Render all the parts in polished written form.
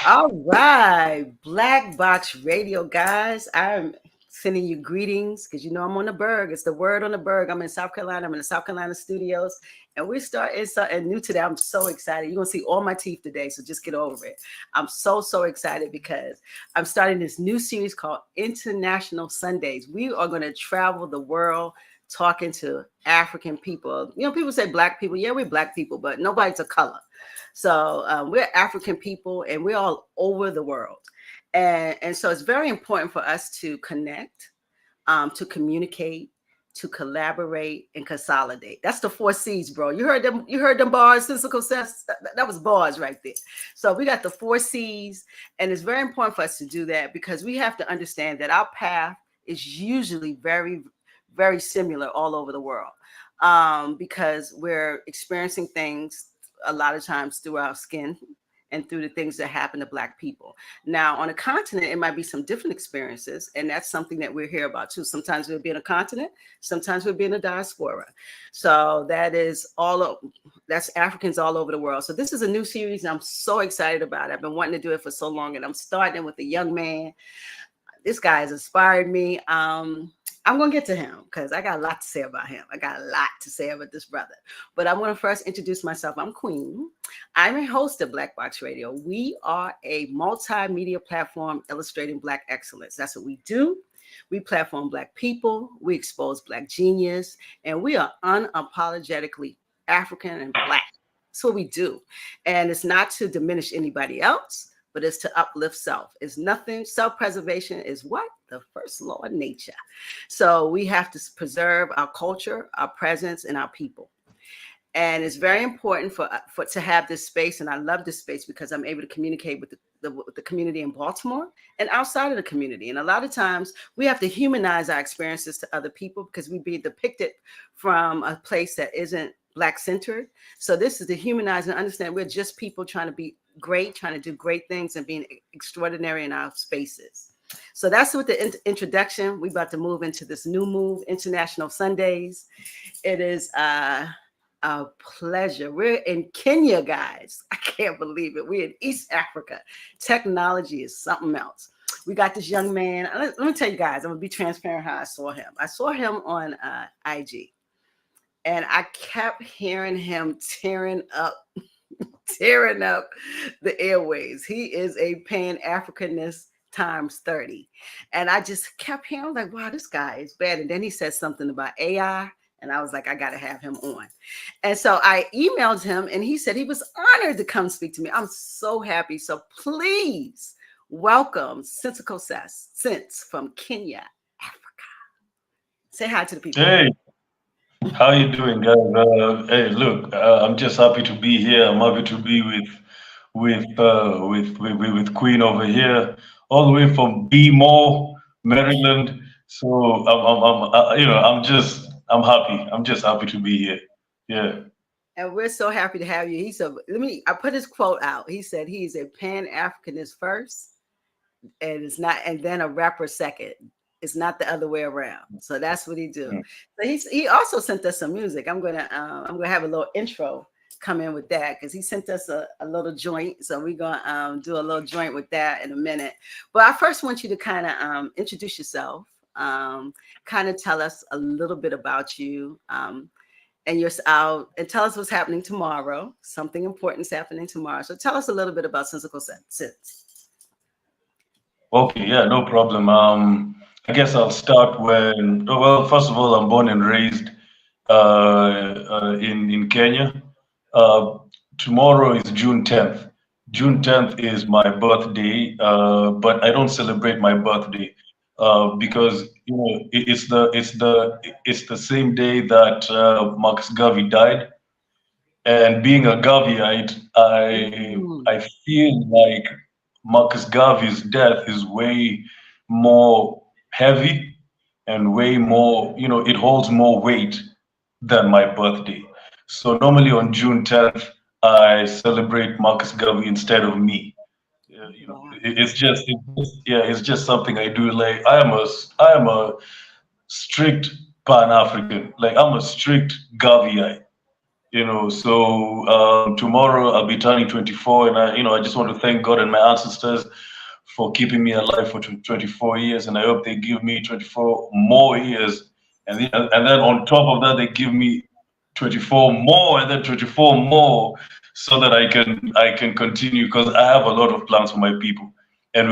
All right, Black Box Radio, guys. I'm sending you greetings because you know I'm on the Berg. It's the word on the Berg. I'm in South Carolina. I'm in the South Carolina studios, and we're starting something new today. I'm so excited. You're gonna see all my teeth today, so just get over it. I'm so excited because I'm starting this new series called International Sundays. We are gonna travel the world talking to African people. You know, people say Black people. Yeah, we're Black people, but nobody's a color. So we're African people and we're all over the world. And so it's very important for us to connect, to communicate, to collaborate and consolidate. That's the 4 C's, bro. You heard them bars, Sensical Sense. That was bars right there. So we got the 4 C's, and it's very important for us to do that because we have to understand that our path is usually very similar all over the world, because we're experiencing things a lot of times through our skin and through the things that happen to Black people. Now, on a continent, it might be some different experiences, and that's something that we're here about too. Sometimes we'll be in a continent, sometimes we'll be in a diaspora. So that's Africans all over the world. So this is a new series, and I'm so excited about it. I've been wanting to do it for so long, and I'm starting with a young man. This guy has inspired me. I'm going to get to him because I got a lot to say about him. I got a lot to say about this brother. But I'm going to first introduce myself. I'm Queen. I'm a host of Black Box Radio. We are a multimedia platform illustrating Black excellence. That's what we do. We platform Black people. We expose Black genius. And we are unapologetically African and Black. That's what we do. And it's not to diminish anybody else, but it's to uplift self. It's nothing. Self-preservation is what? The first law of nature. So we have to preserve our culture, our presence, and our people. And it's very important for to have this space. And I love this space because I'm able to communicate with the community in Baltimore and outside of the community. And a lot of times we have to humanize our experiences to other people because we be depicted from a place that isn't Black centered. So this is to humanize and understand we're just people trying to be great, trying to do great things and being extraordinary in our spaces. So that's with the introduction. We're about to move into this new move, International Sundays. It is a pleasure. We're in Kenya, guys. I can't believe it. We're in East Africa. Technology is something else. We got this young man. Let me tell you guys, I'm going to be transparent how I saw him. I saw him on IG. And I kept hearing him tearing up the airways. He is a Pan-Africanist times 30. And I just kept hearing like, wow, this guy is bad. And then he said something about AI. And I was like, I got to have him on. And so I emailed him and he said he was honored to come speak to me. I'm so happy. So please welcome Sensical Sense from Kenya, Africa. Say hi to the people. Hey, how you doing, guys? Hey, look, I'm just happy to be here. I'm happy to be with Queen over here, all the way from BMO, Maryland. So I'm happy. I'm just happy to be here. Yeah. And we're so happy to have you. He said, I put his quote out. He said he's a Pan-Africanist first, and it's not, and then a rapper second. It's not the other way around. So that's what he do. So he also sent us some music. I'm gonna have a little intro come in with that because he sent us a little joint. So we're gonna do a little joint with that in a minute. But I first want you to kind of introduce yourself, kind of tell us a little bit about you, and and tell us what's happening tomorrow. Something important is happening tomorrow. So tell us a little bit about Sensical Sense. Okay, yeah, no problem. I guess I'll start well, first of all, I'm born and raised in Kenya. Tomorrow is June 10th. June 10th is my birthday, but I don't celebrate my birthday because it's the same day that Marcus Garvey died. And being a Garveyite, I feel like Marcus Garvey's death is way more heavy and way more, it holds more weight than my birthday. So normally on June 10th, I celebrate Marcus Garvey instead of me. It's just something I do. Like I am a strict Pan-African. Like I'm a strict Garveyite. You know, so tomorrow I'll be turning 24, and I just want to thank God and my ancestors for keeping me alive for 24 years, and I hope they give me 24 more years, and then on top of that they give me 24 more, and then 24 more, so that I can continue, because I have a lot of plans for my people, and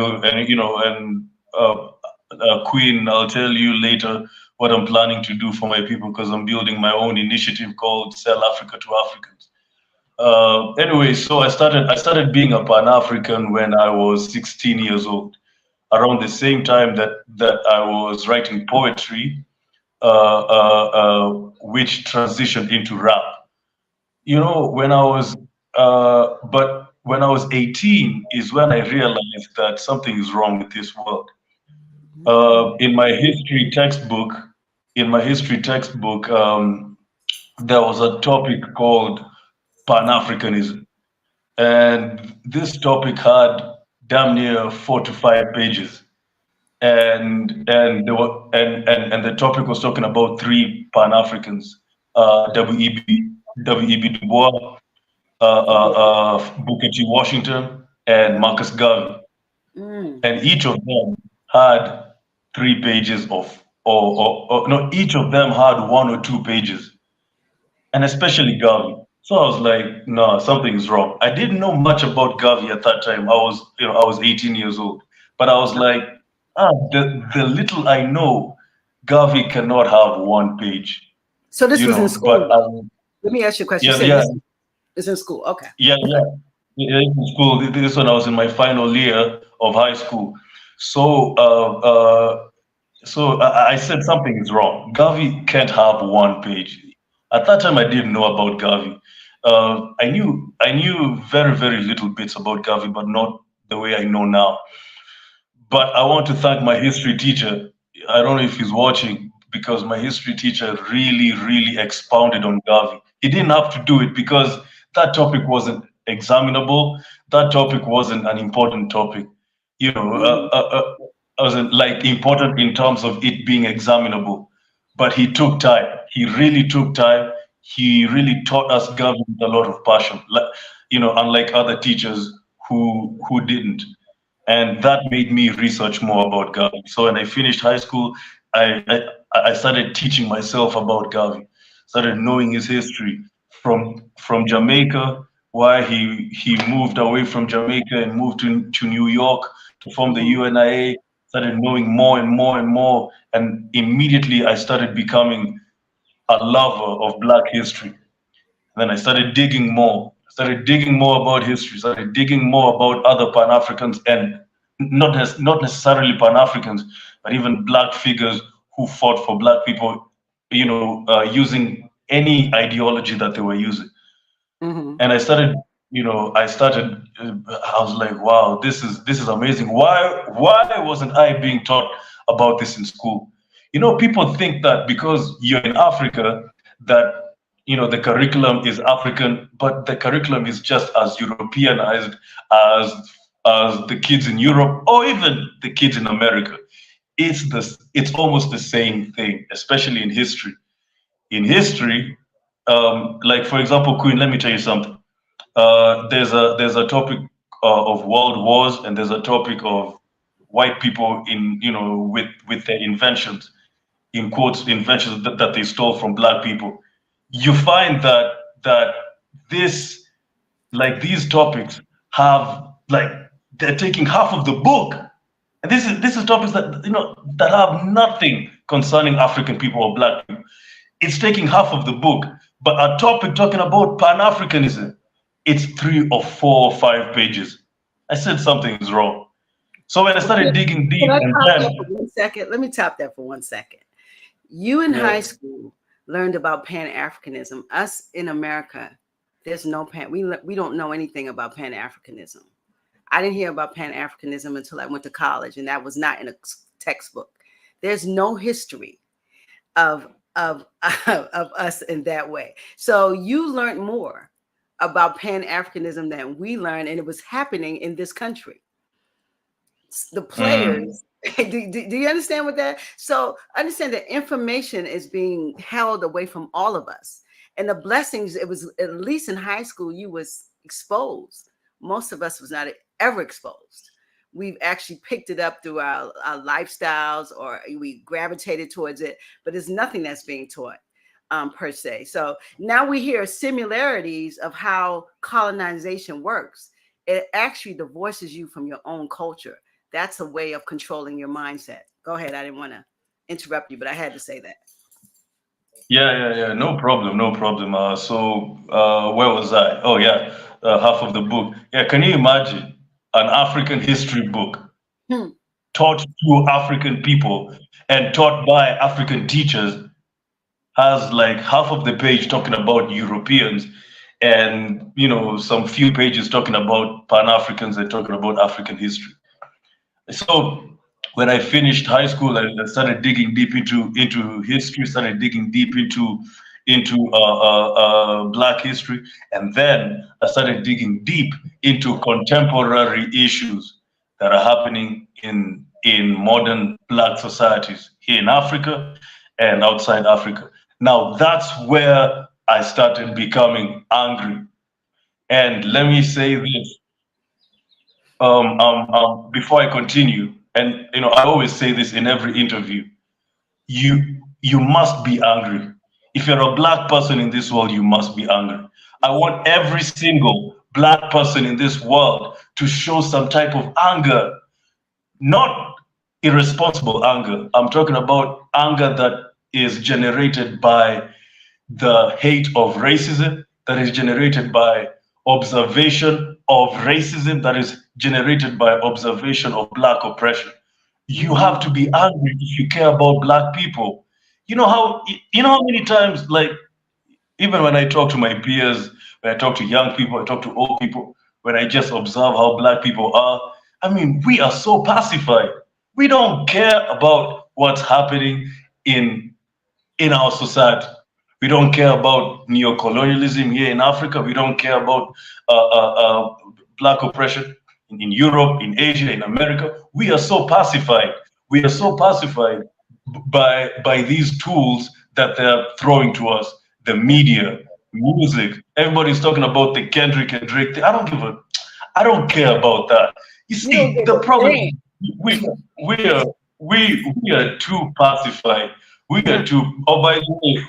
Queen, I'll tell you later what I'm planning to do for my people, because I'm building my own initiative called Sell Africa to Africans. Anyway, so I started being a Pan-African when I was 16 years old, around the same time that I was writing poetry, which transitioned into rap. But when I was 18 is when I realized that something is wrong with this world. Mm. In my history textbook, there was a topic called Pan-Africanism, and this topic had damn near 4 to 5 pages, and there were and the topic was talking about three Pan-Africans, W.E.B. Du Bois, Booker T. Washington, and Marcus Garvey, Mm. and each of them had 3 pages or no, each of them had 1 or 2 pages, and especially Garvey. So I was like, no, something's wrong. I didn't know much about Garvey at that time. I was 18 years old, but I was like, the little I know, Garvey cannot have 1 page, So this was in school, but though. Let me ask you a question. You yeah, said yeah, this is in school. Okay. yeah, Okay. yeah. Yeah, in school. This when I was in my final year of high school. So, I said something is wrong. Garvey can't have 1 page. At that time, I didn't know about Garvey. I knew very, very little bits about Garvey, but not the way I know now. But I want to thank my history teacher. I don't know if he's watching, because my history teacher really, really expounded on Garvey. He didn't have to do it because that topic wasn't examinable. That topic wasn't an important topic. You know, Mhm. wasn't like important in terms of it being examinable. But he took time. He really took time. He really taught us Garvey with a lot of passion. Like, unlike other teachers who didn't, and that made me research more about Garvey. So when I finished high school, I started teaching myself about Garvey, started knowing his history from Jamaica, why he moved away from Jamaica and moved to New York to form the Mhm. UNIA. Started knowing more and more and more, and immediately I started becoming a lover of Black history. Then I started digging more about history, started digging more about other Pan Africans, and not necessarily Pan Africans, but even Black figures who fought for Black people, using any ideology that they were using. Mhm. And I was like, wow, this is amazing. Why wasn't I being taught about this in school? People think that because you're in Africa, that the curriculum is African, but the curriculum is just as Europeanized as the kids in Europe, or even the kids in America. It's almost the same thing, especially in history. In history, like for example, Queen, let me tell you something. There's a topic of world wars, and there's a topic of white people with their inventions, in quotes, inventions that they stole from Black people. You find that this like these topics have, like, they're taking half of the book, and this is topics that have nothing concerning African people or Black people. It's taking half of the book, but a topic talking about Pan-Africanism, it's 3 or 4 or 5 pages. I said something is wrong. So when I Well, started digging can deep, I and top that for then, 1 second? Let me top that for 1 second. You in yeah, high school learned about Pan-Africanism. Us in America, there's no we don't know anything about Pan-Africanism. I didn't hear about Pan-Africanism until I went to college, and that was not in a textbook. There's no history of of of us in that way. So you learned more about Pan-Africanism than we learned, and it was happening in this country. The mm, players. Do you understand what that? So understand that information is being held away from all of us. And the blessings, it was at least in high school, you was exposed. Most of us was not ever exposed. We've actually picked it up through our lifestyles, or we gravitated towards it, but there's nothing that's being taught per se. So now we hear similarities of how colonization works. It actually divorces you from your own culture. That's a way of controlling your mindset. Go ahead. I didn't want to interrupt you, but I had to say that. Yeah. No problem, no problem. Where was I? Oh, yeah, half of the book. Yeah, can you imagine an African history book Hmm. taught to African people and taught by African teachers has like half of the page talking about Europeans and some few pages talking about Pan-Africans and talking about African history. So when I finished high school, I started digging deep into history, started digging deep into Black history, and then I started digging deep into contemporary issues that are happening in modern Black societies here in Africa and outside Africa. Now that's where I started becoming angry. And let me say this, before I continue, and I always say this in every interview, you must be angry. If you're a Black person in this world, you must be angry. I want every single Black person in this world to show some type of anger, not irresponsible anger. I'm talking about anger that is generated by the hate of racism, that is generated by observation of racism, that is generated by observation of Black oppression. You have to be angry if you care about Black people. You know how many times, like, even when I talk to my peers, when I talk to young people, I talk to old people, when I just observe how Black people are, I mean, we are so pacified. We don't care about what's happening in in our society. We don't care about neo-colonialism here in Africa. We don't care about Black oppression in Europe, in Asia, in America. We are so pacified. We are so pacified by these tools that they're throwing to us. The media, music. Everybody's talking about the Kendrick and Drake thing. I don't care about that. You You don't see, give the a problem damn. is we are too pacified. We are too. Oh, by the way,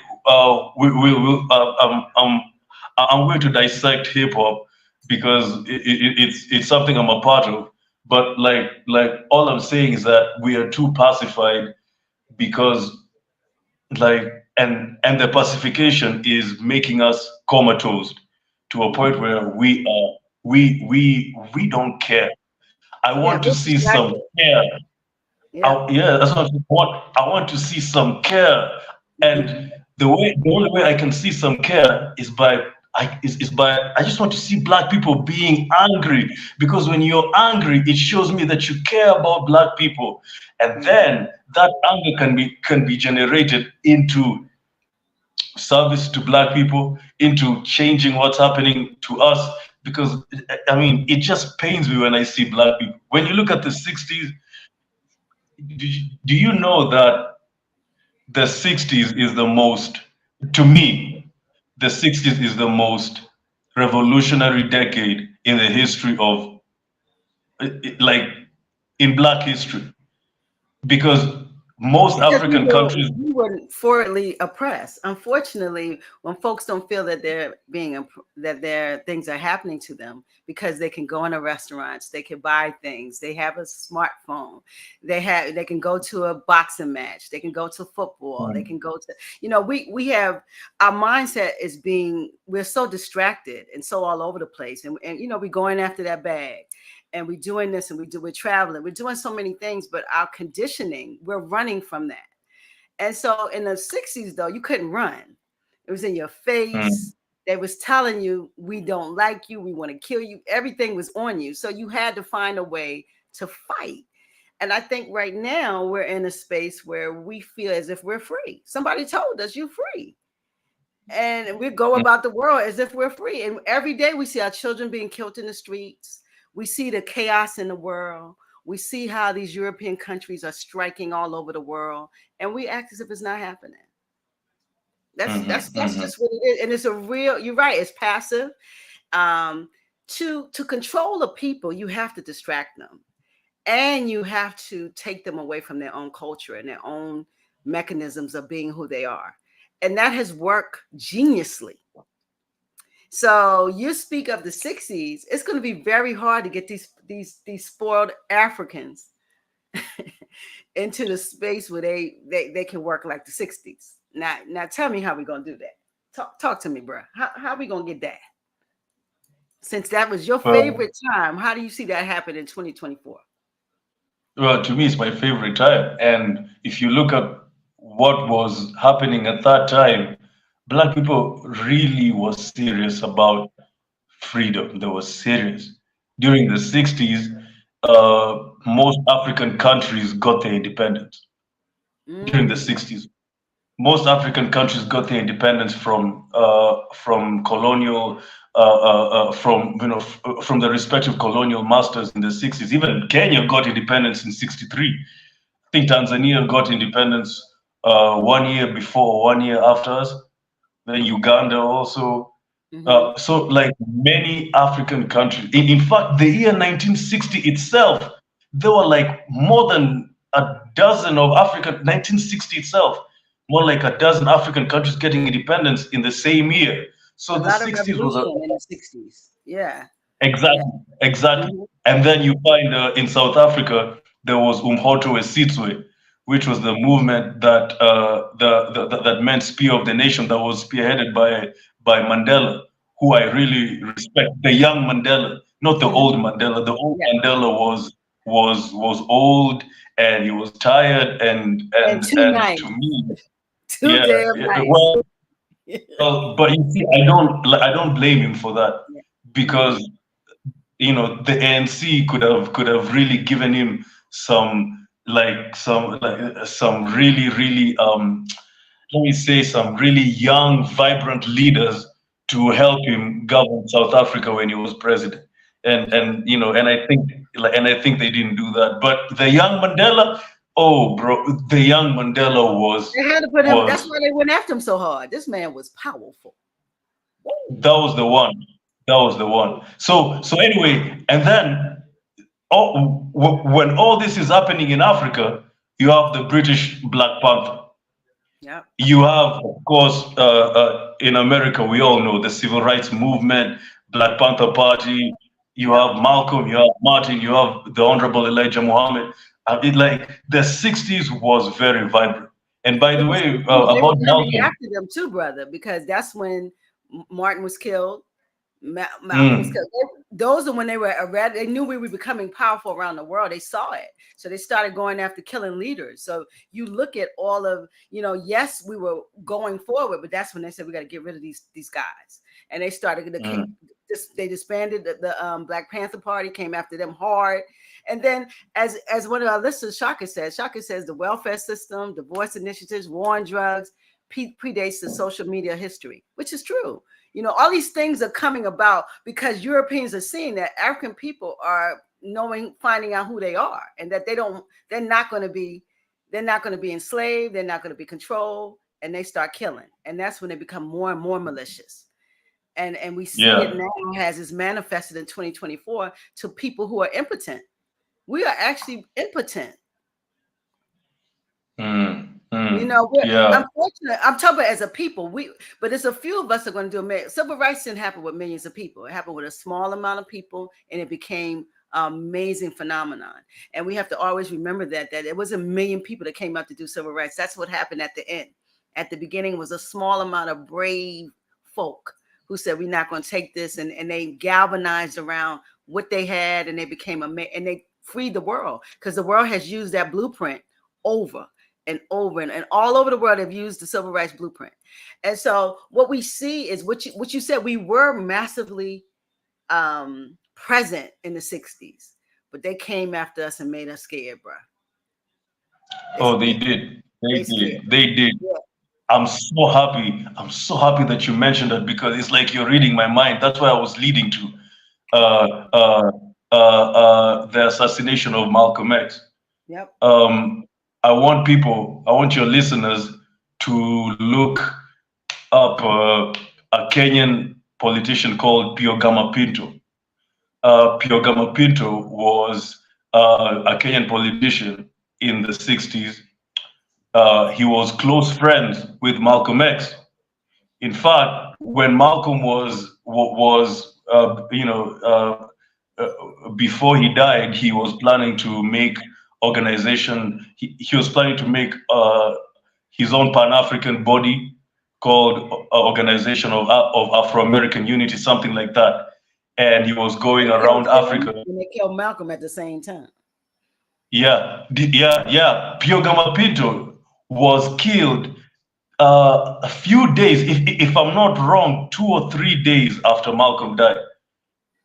I'm going to dissect hip hop because it's something I'm a part of. But like all I'm saying is that we are too pacified because like and the pacification is making us comatose to a point where we don't care. I Yeah, want to we're see some distracted. care. Yeah. Yeah, that's what I want. I want to see some care, and the only way I can see some care is by I just want to see Black people being angry, because when you're angry, it shows me that you care about Black people, and then that anger can be generated into service to Black people, into changing what's happening to us. Because I mean, it just pains me when I see Black people. When you look at the '60s, do you know that the '60s is the most, to me, the '60s is the most revolutionary decade in the history of, like, in Black history, because most Because African countries. we were forwardly oppressed. Unfortunately, when folks don't feel that that their things are happening to them because they can go into restaurants, they can buy things, they have a smartphone, they can go to a boxing match, they can go to football, they can go to we have our mindset is we're so distracted and so all over the place, and we're going after that bag, and we're doing this, and we're traveling, we're doing so many things, but our conditioning, we're running from that. And so in the 60s, though, you couldn't run. It was in your Mm, face. They was telling you, we don't like you, we want to kill you. Everything was on you. So you had to find a way to fight. And I think right now we're in a space where we feel as if we're free. Somebody told us you're free. And we go mm. about the world as if we're free. And every day we see our children being killed in the streets. We see the chaos in the world. We see how these European countries are striking all over the world. And we act as if it's not happening. That's just what it is, and it's a real. You're right. It's passive. Um, to control the people, you have to distract them, and you have to take them away from their own culture and their own mechanisms of being who they are, and that has worked geniusly. So you speak of the 60s, it's going to be very hard to get these spoiled Africans into the space where they can work like the 60s. Now tell me how we going to do that. Talk to me, bro. How we going to get that? Since that was your favorite time, how do you see that happen in 2024? Well, to me, it's my favorite time. And if you look at what was happening at that time, Black people really was serious about freedom. They were serious. During the 60s, most African countries got their independence. During the 60s, most African countries got their independence from colonial from the respective colonial masters in the 60s. Even Kenya got independence in 63. I think Tanzania got independence 1 year before, 1 year after us. Then Uganda also. So like many African countries, in fact, the year 1960 itself, there were like more than a dozen of African, 1960 itself, more like a dozen African countries getting independence in the same year. So the 60s was in the 60s. Yeah. Exactly. And then you find in South Africa, there was Umkhonto weSizwe, which was the movement that that meant Spear of the Nation that was spearheaded by Mandela, who I really respect. The young Mandela, not the old Mandela. The old Mandela was old and he was tired and nice. to me, too damn nice. Well, but you see, I don't blame him for that because the ANC could have really given him some really let me say some really young, vibrant leaders to help him govern South Africa when he was president. And I think they didn't do that. But the young Mandela, oh bro, the young Mandela was they had to put him, that's why they went after him so hard. This man was powerful. That was the one. That was the one. So anyway, and then when all this is happening in Africa, you have the British Black Panther. Yeah. You have, of course, in America, we all know the Civil Rights Movement, Black Panther Party. You have Malcolm, you have Martin, you have the Honorable Elijah Muhammad. The 60s was very vibrant. And by the way, about Malcolm, after them too, brother, because that's when Martin was killed. Malcolm was killed. Those are when they were they knew we were becoming powerful around the world. They saw it, so they started going after killing leaders. So you look at all of yes, we were going forward, but that's when they said we got to get rid of these guys, and they started they disbanded the Black Panther Party, came after them hard. And then, as one of our listeners, Shaka says the welfare system, divorce initiatives, war on drugs predates the social media history, which is true. All these things are coming about because Europeans are seeing that African people are finding out who they are, and that they're not going to be enslaved, they're not going to be controlled, and they start killing. And that's when they become more and more malicious. And we see it now as is manifested in 2024 to people who are impotent. We are actually impotent. Unfortunately, I'm talking about as a people. But there's a few of us are going to do it. Civil rights didn't happen with millions of people. It happened with a small amount of people, and it became an amazing phenomenon. And we have to always remember that it was 1 million people that came out to do civil rights. That's what happened at the end. At the beginning was a small amount of brave folk who said, we're not going to take this. And they galvanized around what they had, and they became and they freed the world, because the world has used that blueprint over and over and all over the world. Have used the civil rights blueprint. And so what we see is what you said. We were massively present in the 60s, but they came after us and made us scared, bro. They did. They did. Yeah. I'm so happy that you mentioned that, because it's like you're reading my mind. That's why I was leading to the assassination of Malcolm X. Yep. I want your listeners to look up a Kenyan politician called Piogama Pinto. Piogama Pinto was a Kenyan politician in the 60s. He was close friends with Malcolm X. In fact, when Malcolm before he died, he was planning to make organization. He was planning to make his own Pan-African body called Organization of Afro-American Unity, something like that. And he was going around Africa. And they killed Malcolm at the same time. Yeah. Piogama Pinto was killed a few days, if I'm not wrong, 2 or 3 days after Malcolm died.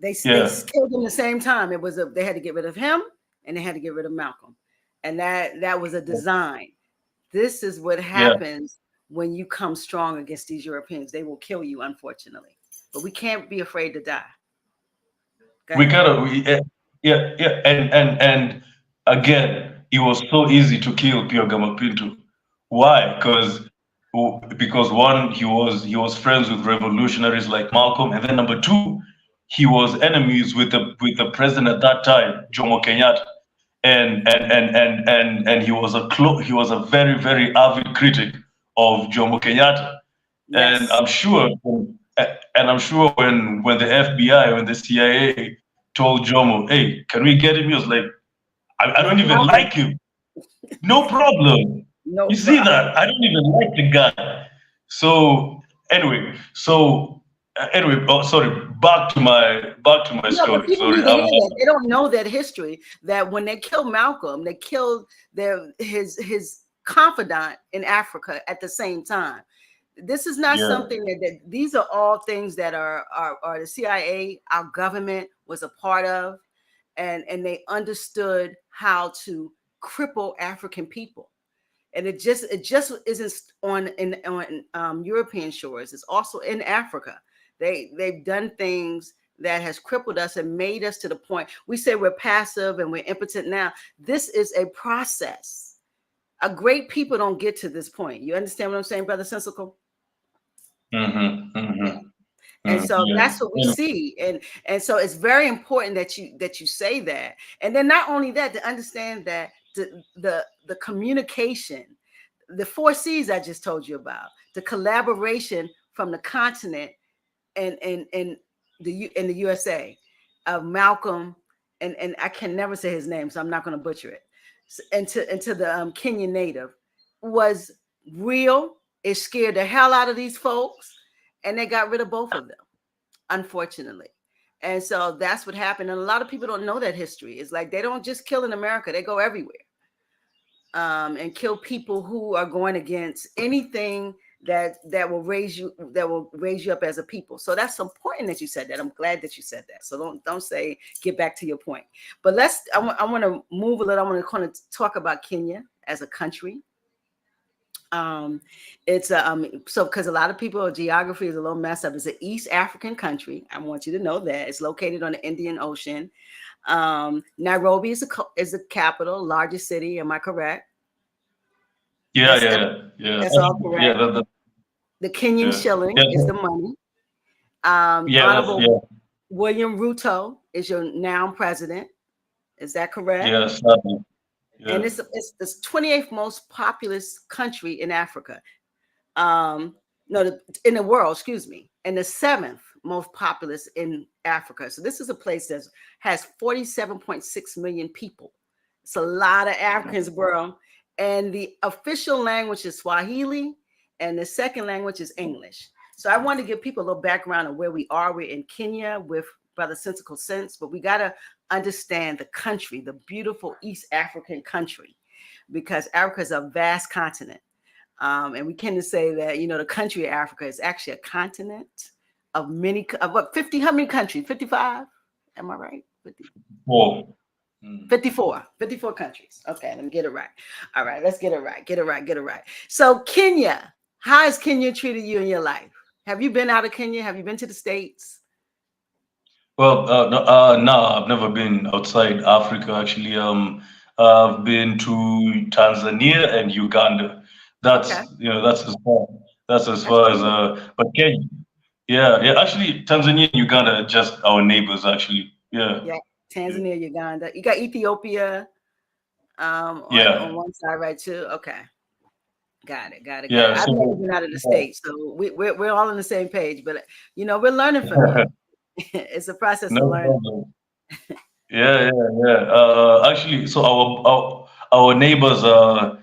They killed him the same time. They had to get rid of him and they had to get rid of Malcolm, and that was a design. This is what happens when you come strong against these Europeans. They will kill you, unfortunately, but we can't be afraid to die. We gotta, and again, it was so easy to kill Piogama Pinto. Why? Because one, he was friends with revolutionaries like Malcolm, and then number two, he was enemies with the president at that time, Jomo Kenyatta, and he was a very, very avid critic of Jomo Kenyatta. Yes. And I'm sure when the FBI, when the CIA told Jomo, hey, can we get him? He was like, I don't even like him. No problem. No, you see that? I don't even like the guy. So anyway, sorry. Back to my story. Sorry, they don't know that history. That when they killed Malcolm, they killed his confidant in Africa at the same time. This is not something that these are all things that are the CIA, our government was a part of, and they understood how to cripple African people. And it just isn't on European shores. It's also in Africa. They've done things that has crippled us and made us to the point we say we're passive and we're impotent now. This is a process. A great people don't get to this point. You understand what I'm saying, Brother Sensical? And so that's what we see, and so it's very important that you say that. And then not only that, to understand that the communication, the 4 C's I just told you about, the collaboration from the continent and the USA of Malcolm and I can never say his name, so I'm not going to butcher it. Into the Kenyan native was real. It scared the hell out of these folks, and they got rid of both of them, unfortunately. And so that's what happened. And a lot of people don't know that history. It's like they don't just kill in America; they go everywhere and kill people who are going against anything that will raise you up as a people. So that's important that you said that. I'm glad that you said that. So don't say get back to your point. But I want to move a little. I want to kind of talk about Kenya as a country. It's so because a lot of people, geography is a little messed up. It's an East African country. I want you to know that it's located on the Indian Ocean. Nairobi is the capital, largest city. Am I correct? Yeah. That's all correct. Yeah, the Kenyan shilling is the money. Honorable William Ruto is your now president. Is that correct? Yes. Yeah. And it's the 28th most populous country in Africa. In the world, excuse me, and the 7th most populous in Africa. So this is a place that has 47.6 million people. It's a lot of Africans, bro. And the official language is Swahili, and the second language is English. So I want to give people a little background of where we are. We're in Kenya with Brother Sensical Sense, but we got to understand the country, the beautiful East African country, because Africa is a vast continent. And we tend to say that, the country of Africa is actually a continent of what, 50, how many countries? 55? Am I right? 54 countries. Okay, let me get it right. All right, let's get it right. So Kenya, how has Kenya treated you in your life? Have you been out of Kenya? Have you been to the States? Well, no, I've never been outside Africa. Actually, I've been to Tanzania and Uganda. That's as far. That's as That's far as cool. but Kenya, yeah, yeah. Actually, Tanzania and Uganda are just our neighbors. Actually, yeah, Yeah, yeah, Tanzania, Uganda. You got Ethiopia on yeah, one side, right? Too. Okay, got it, got it, got it. yeah. I've never So, been out of the states, so we're all on the same page. But we're learning from you. It's a process of no learning. problem. Yeah, yeah, yeah. Actually, so our neighbors are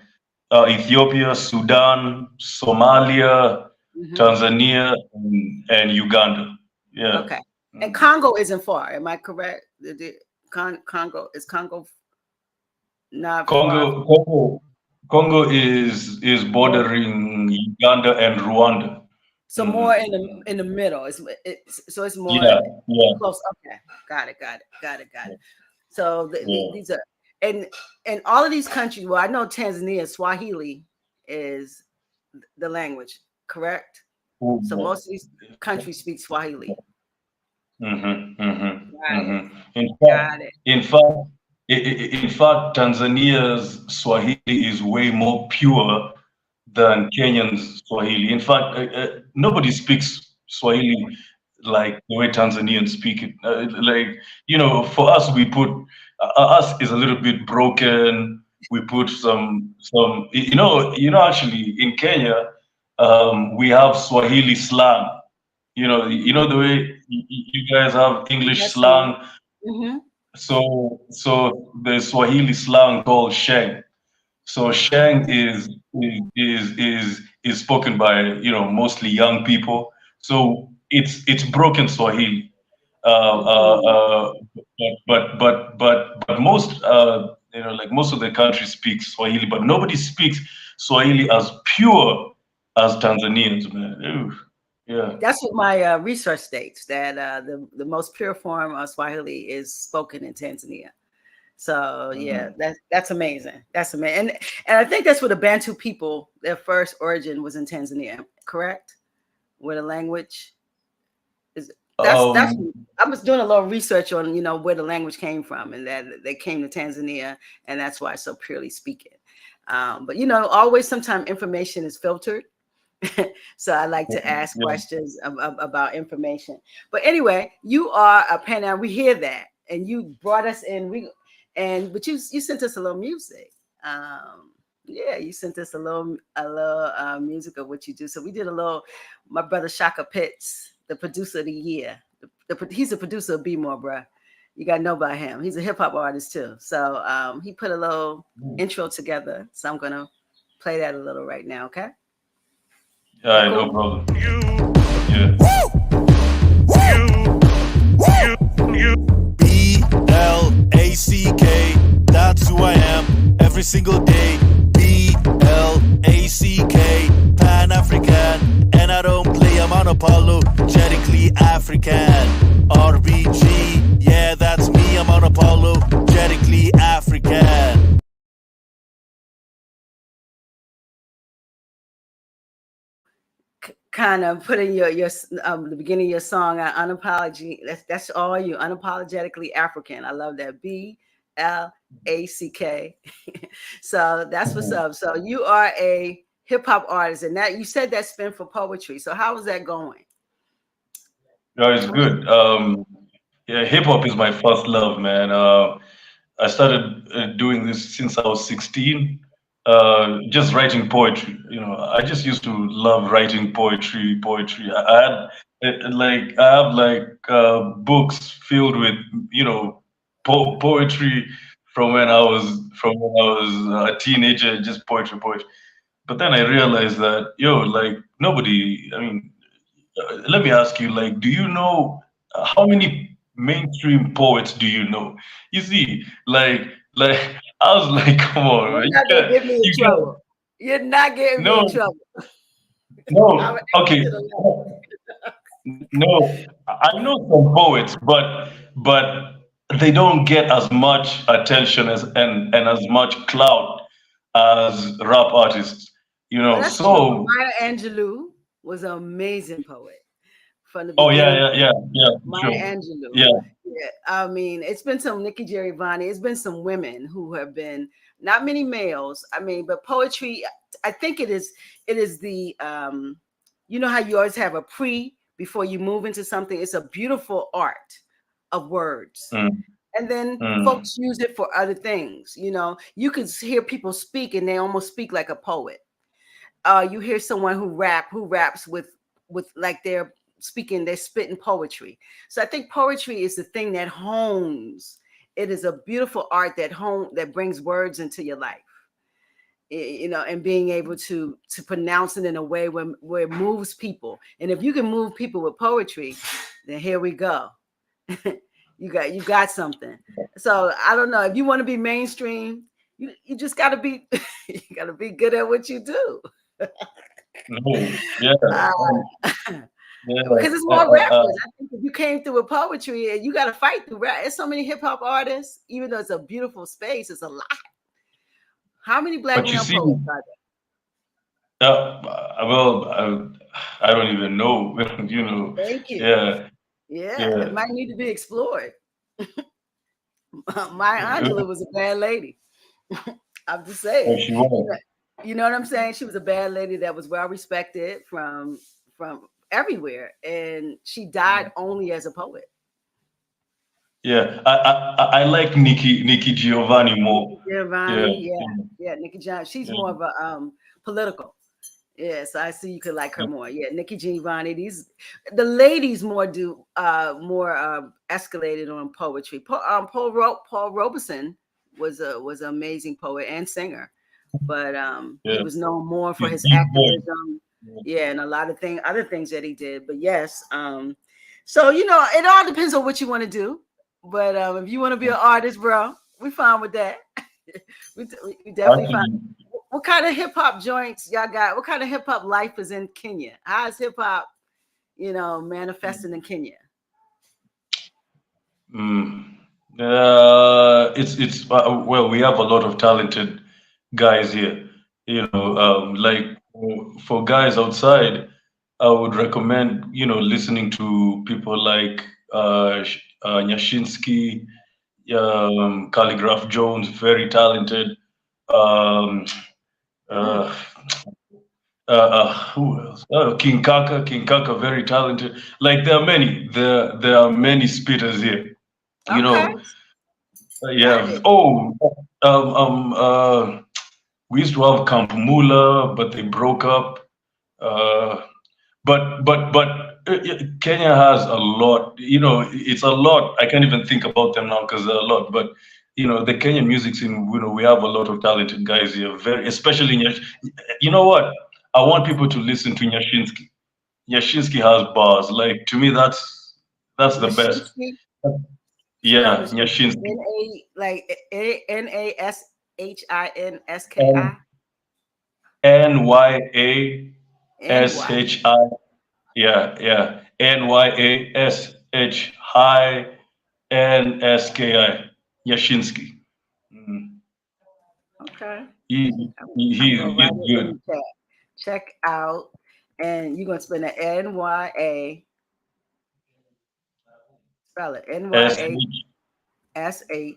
Ethiopia, Sudan, Somalia, Hmm. Tanzania, and Uganda. Yeah. Okay, and Mm. Congo isn't far. Am I correct? Congo is Congo not far Congo, Congo, Congo is more, bordering Uganda and Rwanda. so more Mm. in the middle. So it's more Yeah, yeah, close. Okay, got it, got it, got it, got it. So yeah. these are and all of these countries. Well, I know Tanzania Swahili is the language, correct? So Mm. most of these countries speak Swahili. Mm-hmm, mm-hmm, Got it, mm-hmm. got it. In fact, in fact, Tanzania's Swahili is way more pure than Kenyan's Swahili. In fact, nobody speaks Swahili like the way Tanzanians speak it. Like, for us, we put us is a little bit broken. We put some. Actually, in Kenya, we have Swahili slang. The way you guys have English Yes, sir. slang. Hmm. So the Swahili slang called sheng. So Shang Oh, is spoken by mostly young people. So it's broken Swahili. mhm. But most like most of the country speaks Swahili, but nobody speaks Swahili as pure as Tanzanians, man. Ooh, yeah. That's what my research states that the most pure form of Swahili is spoken in Tanzania. So yeah, Mhm. that's amazing. That's amazing, and I think that's where the Bantu people, their first origin was in Tanzania, correct? Where the language is. That's. Um, I was doing a little research on where the language came from, and that they came to Tanzania, and that's why it's so purely speaking. But always sometimes information is filtered. So I like to ask yeah. questions about information. But anyway, you are a Pan. We hear that, and you brought us in. But you sent us a little music. Yeah, you sent us a little music of what you do. So we did a little. My brother Shaka Pitts, the producer of the year. He's a producer of Be More, bruh. You got to know about him. He's a hip hop artist too. So he put a little intro together. So I'm gonna play that a little right now. Okay, that Yeah, no cool? problem. Yeah. BLACK, that's who I am every single day. BLACK, Pan-Afrikan, and I don't play, I'm unapologetically African. RBG, yeah, that's me, I'm unapologetically African. Kind of putting your the beginning of your song unapology. That's all you, unapologetically African. I love that. BLACK. So that's what's Mhm. up. So you are a hip hop artist, and that you said that's been for poetry. So how is that going? Yeah, it's How is good. Yeah, hip hop is my first love, man. I started doing this since I was 16, just writing poetry. I just used to love writing poetry. I have like books filled with, poetry from when I was a teenager, just poetry. But then I realized that, like nobody, I mean, let me ask you, like, do you know how many mainstream poets do you know? You see, like I was like, come on, You're man, not gonna get me in you got trouble. You're not getting me in no, trouble. I would no, add okay, to the list. no. I know some poets, but they don't get as much attention and as much clout as rap artists. Well, that's true. But So, Maya Angelou was an amazing poet from the oh yeah, beginning. yeah, for Maya sure, Angelou. yeah. Yeah, I mean, it's been some Nikki Jerry Vani. It's been some women who have been not many males. I mean, but poetry. I think it is. It is the you know how you always have a pre before you move into something. It's a beautiful art of words. And then folks use it for other things. You know, you could hear people speak and they almost speak like a poet. You hear someone who raps with like they're spitting poetry. So I think poetry is the thing that hones. It is a beautiful art that brings words into your life. You know, and being able to pronounce it in a way where it moves people. And if you can move people with poetry, then here we go. you got something. So I don't know, if you want to be mainstream, you just got to be you got to be good at what you do. Because it's more rappers. I think if you came through with poetry and you got to fight through rap, there's so many hip hop artists. Even though it's a beautiful space, it's a lot. How many black male poets are there? Well, I don't even know. You know. Thank you. Yeah. It might need to be explored. Maya Angelou was a bad lady. I'm just saying. She was. You know what I'm saying? She was a bad lady that was well respected from everywhere, and she died only as a poet. Yeah, I like Nikki Giovanni more. Giovanni, yeah, Nikki Giovanni. She's more of a political. Yeah, so I see you could like her more. Yeah, Nikki Giovanni. The ladies more escalated on poetry. Paul Robeson was an amazing poet and singer, but he was known more for his activism. Yeah, and a lot of other things that he did. But yes, so you know, it all depends on what you want to do. But if you want to be an artist, bro, we fine with that. we definitely fine. What kind of hip hop joints y'all got? What kind of hip hop life is in Kenya? How is hip hop, you know, manifesting in Kenya? It's well, we have a lot of talented guys here. You know, like for guys outside, I would recommend, you know, listening to people like Nyashinsky, Calligraph Jones, very talented. Who else? King Kaka, very talented. Like there are many. There are many spitters here. You know. Yeah. Oh. We used to have Camp Mula, but they broke up. But Kenya has a lot. You know, it's a lot. I can't even think about them now because there are a lot. But you know, the Kenyan music scene. You know, we have a lot of talented guys here. Very, especially you know what? I want people to listen to Nyashinsky. Nyashinsky has bars. Like to me, that's the best. Yeah, Nyashinsky. NASHINSKI. NYASHI. Yeah. NYASHINSKI. Nyashinsky. Okay. He's good. Check out, and you're gonna spell the NYA. Spell it NYASHINSKI.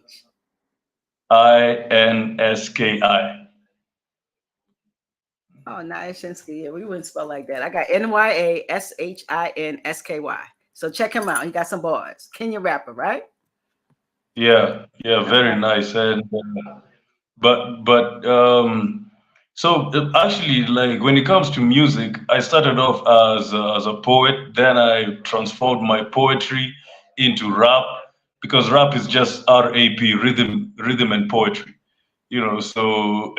Oh, Nyashinsky. Yeah, we wouldn't spell like that. I got NYASHINSKY. So check him out. He got some bars. Kenyan rapper, right? Yeah, very nice. And so actually, like when it comes to music, I started off as a poet. Then I transformed my poetry into rap because rap is just RAP, rhythm and poetry. You know, so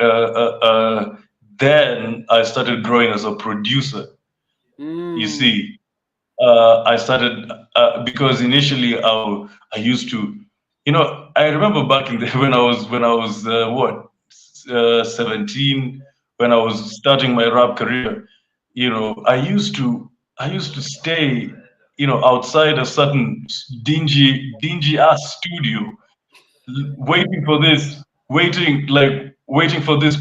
then I started growing as a producer. You see, I started because initially I used to, you know, I remember back in the when I was 17, when I was starting my rap career. You know, I used to stay, you know, outside a certain dingy ass studio, waiting for this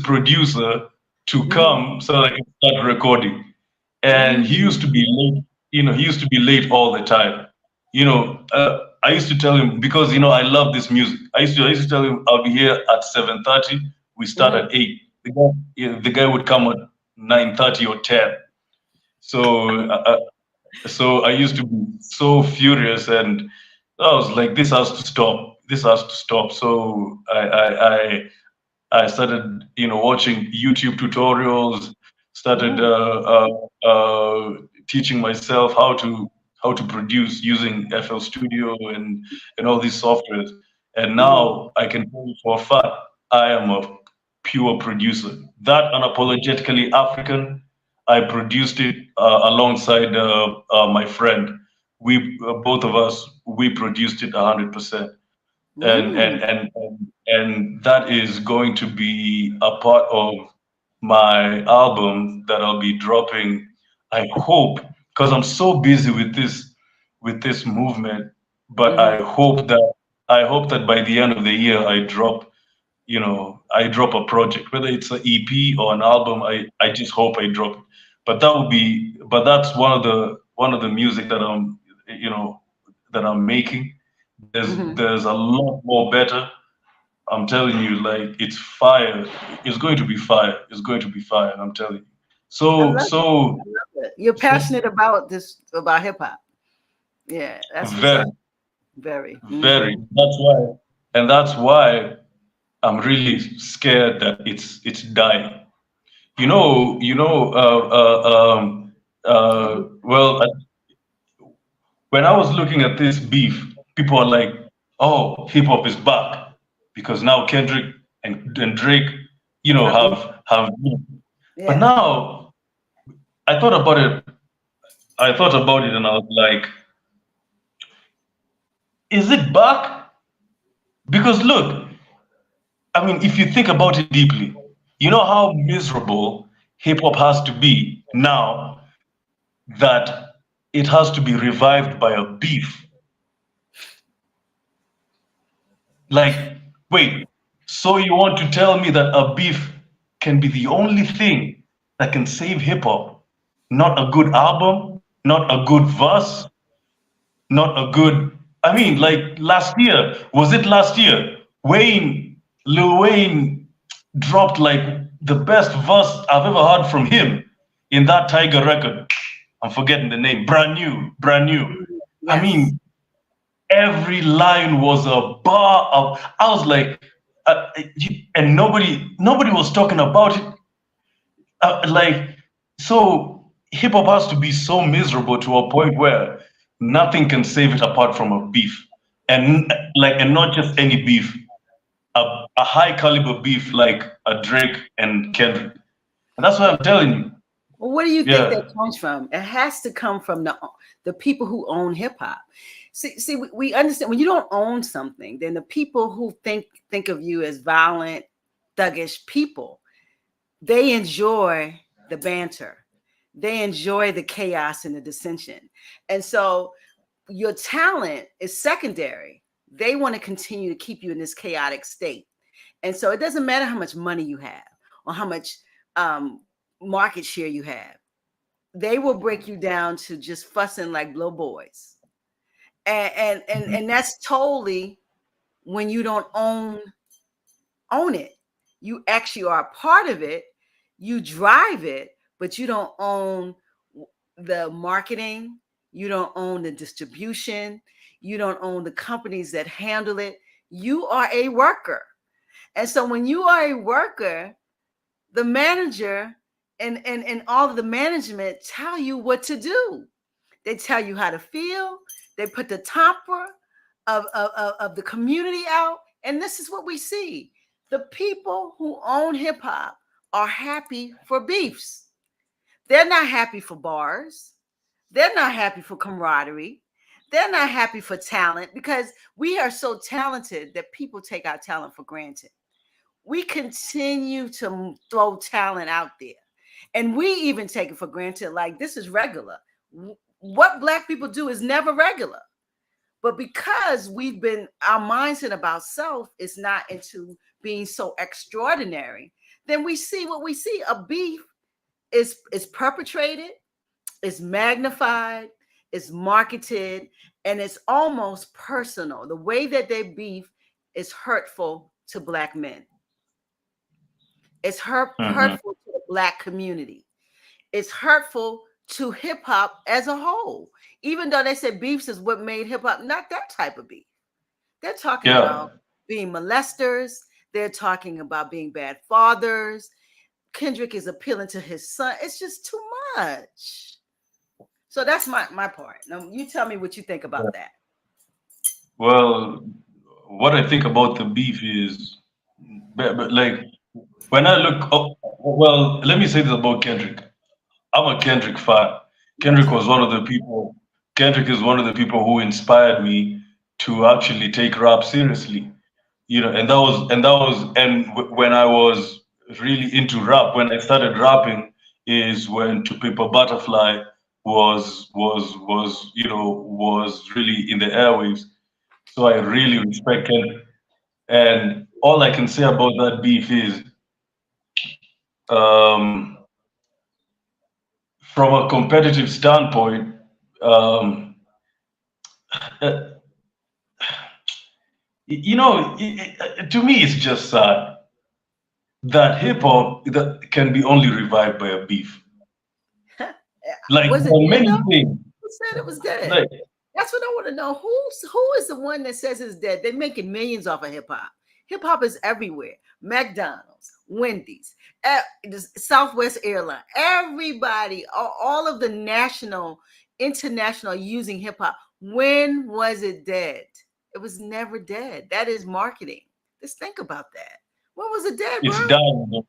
producer to come so that I can start recording. And he used to be late. You know, he used to be late all the time. You know, I used to tell him because you know I love this music. I used to tell him I'll be here at 7:30. We start at 8. The guy would come at 9:30 or 10. So I used to be so furious, and I was like, this has to stop. This has to stop. So I started, watching YouTube tutorials, started teaching myself how to produce using FL Studio and all these softwares. And now I can tell you for a fact, I am a pure producer. That unapologetically African, I produced it alongside my friend. We both of us we produced it 100%, and Mm. and and and and that is going to be a part of my album that I'll be dropping. I hope, because I'm so busy with this movement, but Mm-hmm. I hope that by the end of the year I drop a project, whether it's an EP or an album. I just hope I drop it. But that's one of the music that I'm making. Mm-hmm. There's a lot more better. I'm telling you, like, it's fire. It's going to be fire. It's going to be fire. I'm telling you. I So love it. so I love it. You're passionate about this, about hip hop. Yeah, that's what's very, up. Very. very. Mm-hmm. That's why I'm really scared that it's dying. Well, when I was looking at this beef, people are like, "Oh, hip hop is back," because now Kendrick and Drake, Have beef. have. But Yeah. now I thought about it. I thought about it, and I was like, "Is it back?" Because look, I mean, if you think about it deeply, you know how miserable hip hop has to be now that it has to be revived by a beef. Like, wait, so you want to tell me that a beef can be the only thing that can save hip hop? Not a good album, not a good verse, not a good. I mean, like last year, was it last year? Lil Wayne dropped like the best verse I've ever heard from him in that Tiger record. I'm forgetting the name. Brand new, brand new. Mhm. I Yes. mean, every line was a bar of. I was like, and nobody was talking about it. Like, so hip hop has to be so miserable to a point where nothing can save it apart from a beef, and not just any beef, a high caliber beef like a Drake and Kendrick. And that's what I'm telling you. Well, what do you think that Yeah. comes from? It has to come from the people who own hip hop. See, we understand when you don't own something, then the people who think of you as violent, thuggish people, they enjoy the banter, they enjoy the chaos and the dissension, and so your talent is secondary. They want to continue to keep you in this chaotic state, and so it doesn't matter how much money you have or how much um, market share you have. They will break you down to just fussing like blow boys, and that's totally when you don't own it. You actually are a part of it, you drive it, but you don't own the marketing, you don't own the distribution, you don't own the companies that handle it. You are a worker. And so when you are a worker, the manager and all of the management tell you what to do. They tell you how to feel. They put the topper of the community out. And this is what we see. The people who own hip hop are happy for beefs. They're not happy for bars. They're not happy for camaraderie. They're not happy for talent because we are so talented that people take our talent for granted. We continue to throw talent out there. And we even take it for granted like this is regular. What Black people do is never regular. But because our mindset about self is not into being so extraordinary, then we see what we see. A beef is perpetrated, is magnified, is marketed, and it's almost personal. The way that they beef is hurtful to Black men. It's Hmm. hurtful to the Black community. It's hurtful to hip hop as a whole. Even though they said beefs is what made hip hop, not that type of beef. They're talking Yeah. about being molesters. They're talking about being bad fathers. Kendrick is appealing to his son. It's just too much. So that's my part. Now you tell me what you think about that. Well, what I think about the beef is, like, when I look up, well, let me say this about Kendrick. I'm a Kendrick fan. Kendrick was one of the people. Kendrick is one of the people who inspired me to actually take rap seriously. You know, when I was really into rap, when I started rapping, is when To Pimp a Butterfly was really in the airwaves. So I really respect Kendrick. And all I can say about that beef is, um, from a competitive standpoint, um, uh, to me, it's just sad that hip hop that can be only revived by a beef. Like, Was it there are dead many though? things. Who said it was dead? Like, That's what I want to know. Who is the one that says it's dead? They're making millions off of hip hop. Hip hop is everywhere. McDonald's, Wendy's, Southwest Airline, everybody, all of the national, international using hip hop. When was it dead? It was never dead. That is marketing. Just think about that. When was it dead, it's bro? dying.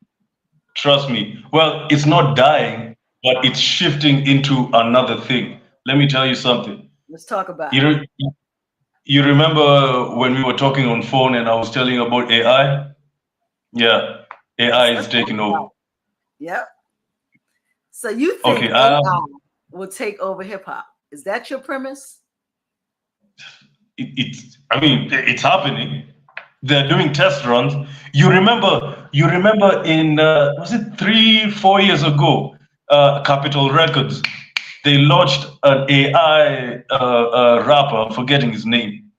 Trust me. Well, it's not dying, but it's shifting into another thing. Let me tell you something. Let's talk about You it. know, you remember when we were talking on phone and I was telling you about AI? Yeah, AI is Let's talk taking about over. it. Yep. So you think Okay, AI will take over hip hop? Is that your premise? I mean, it's happening. They're doing test runs. You remember in was it 3, 4 years ago, Capitol Records, they launched an AI rapper. I'm forgetting his name.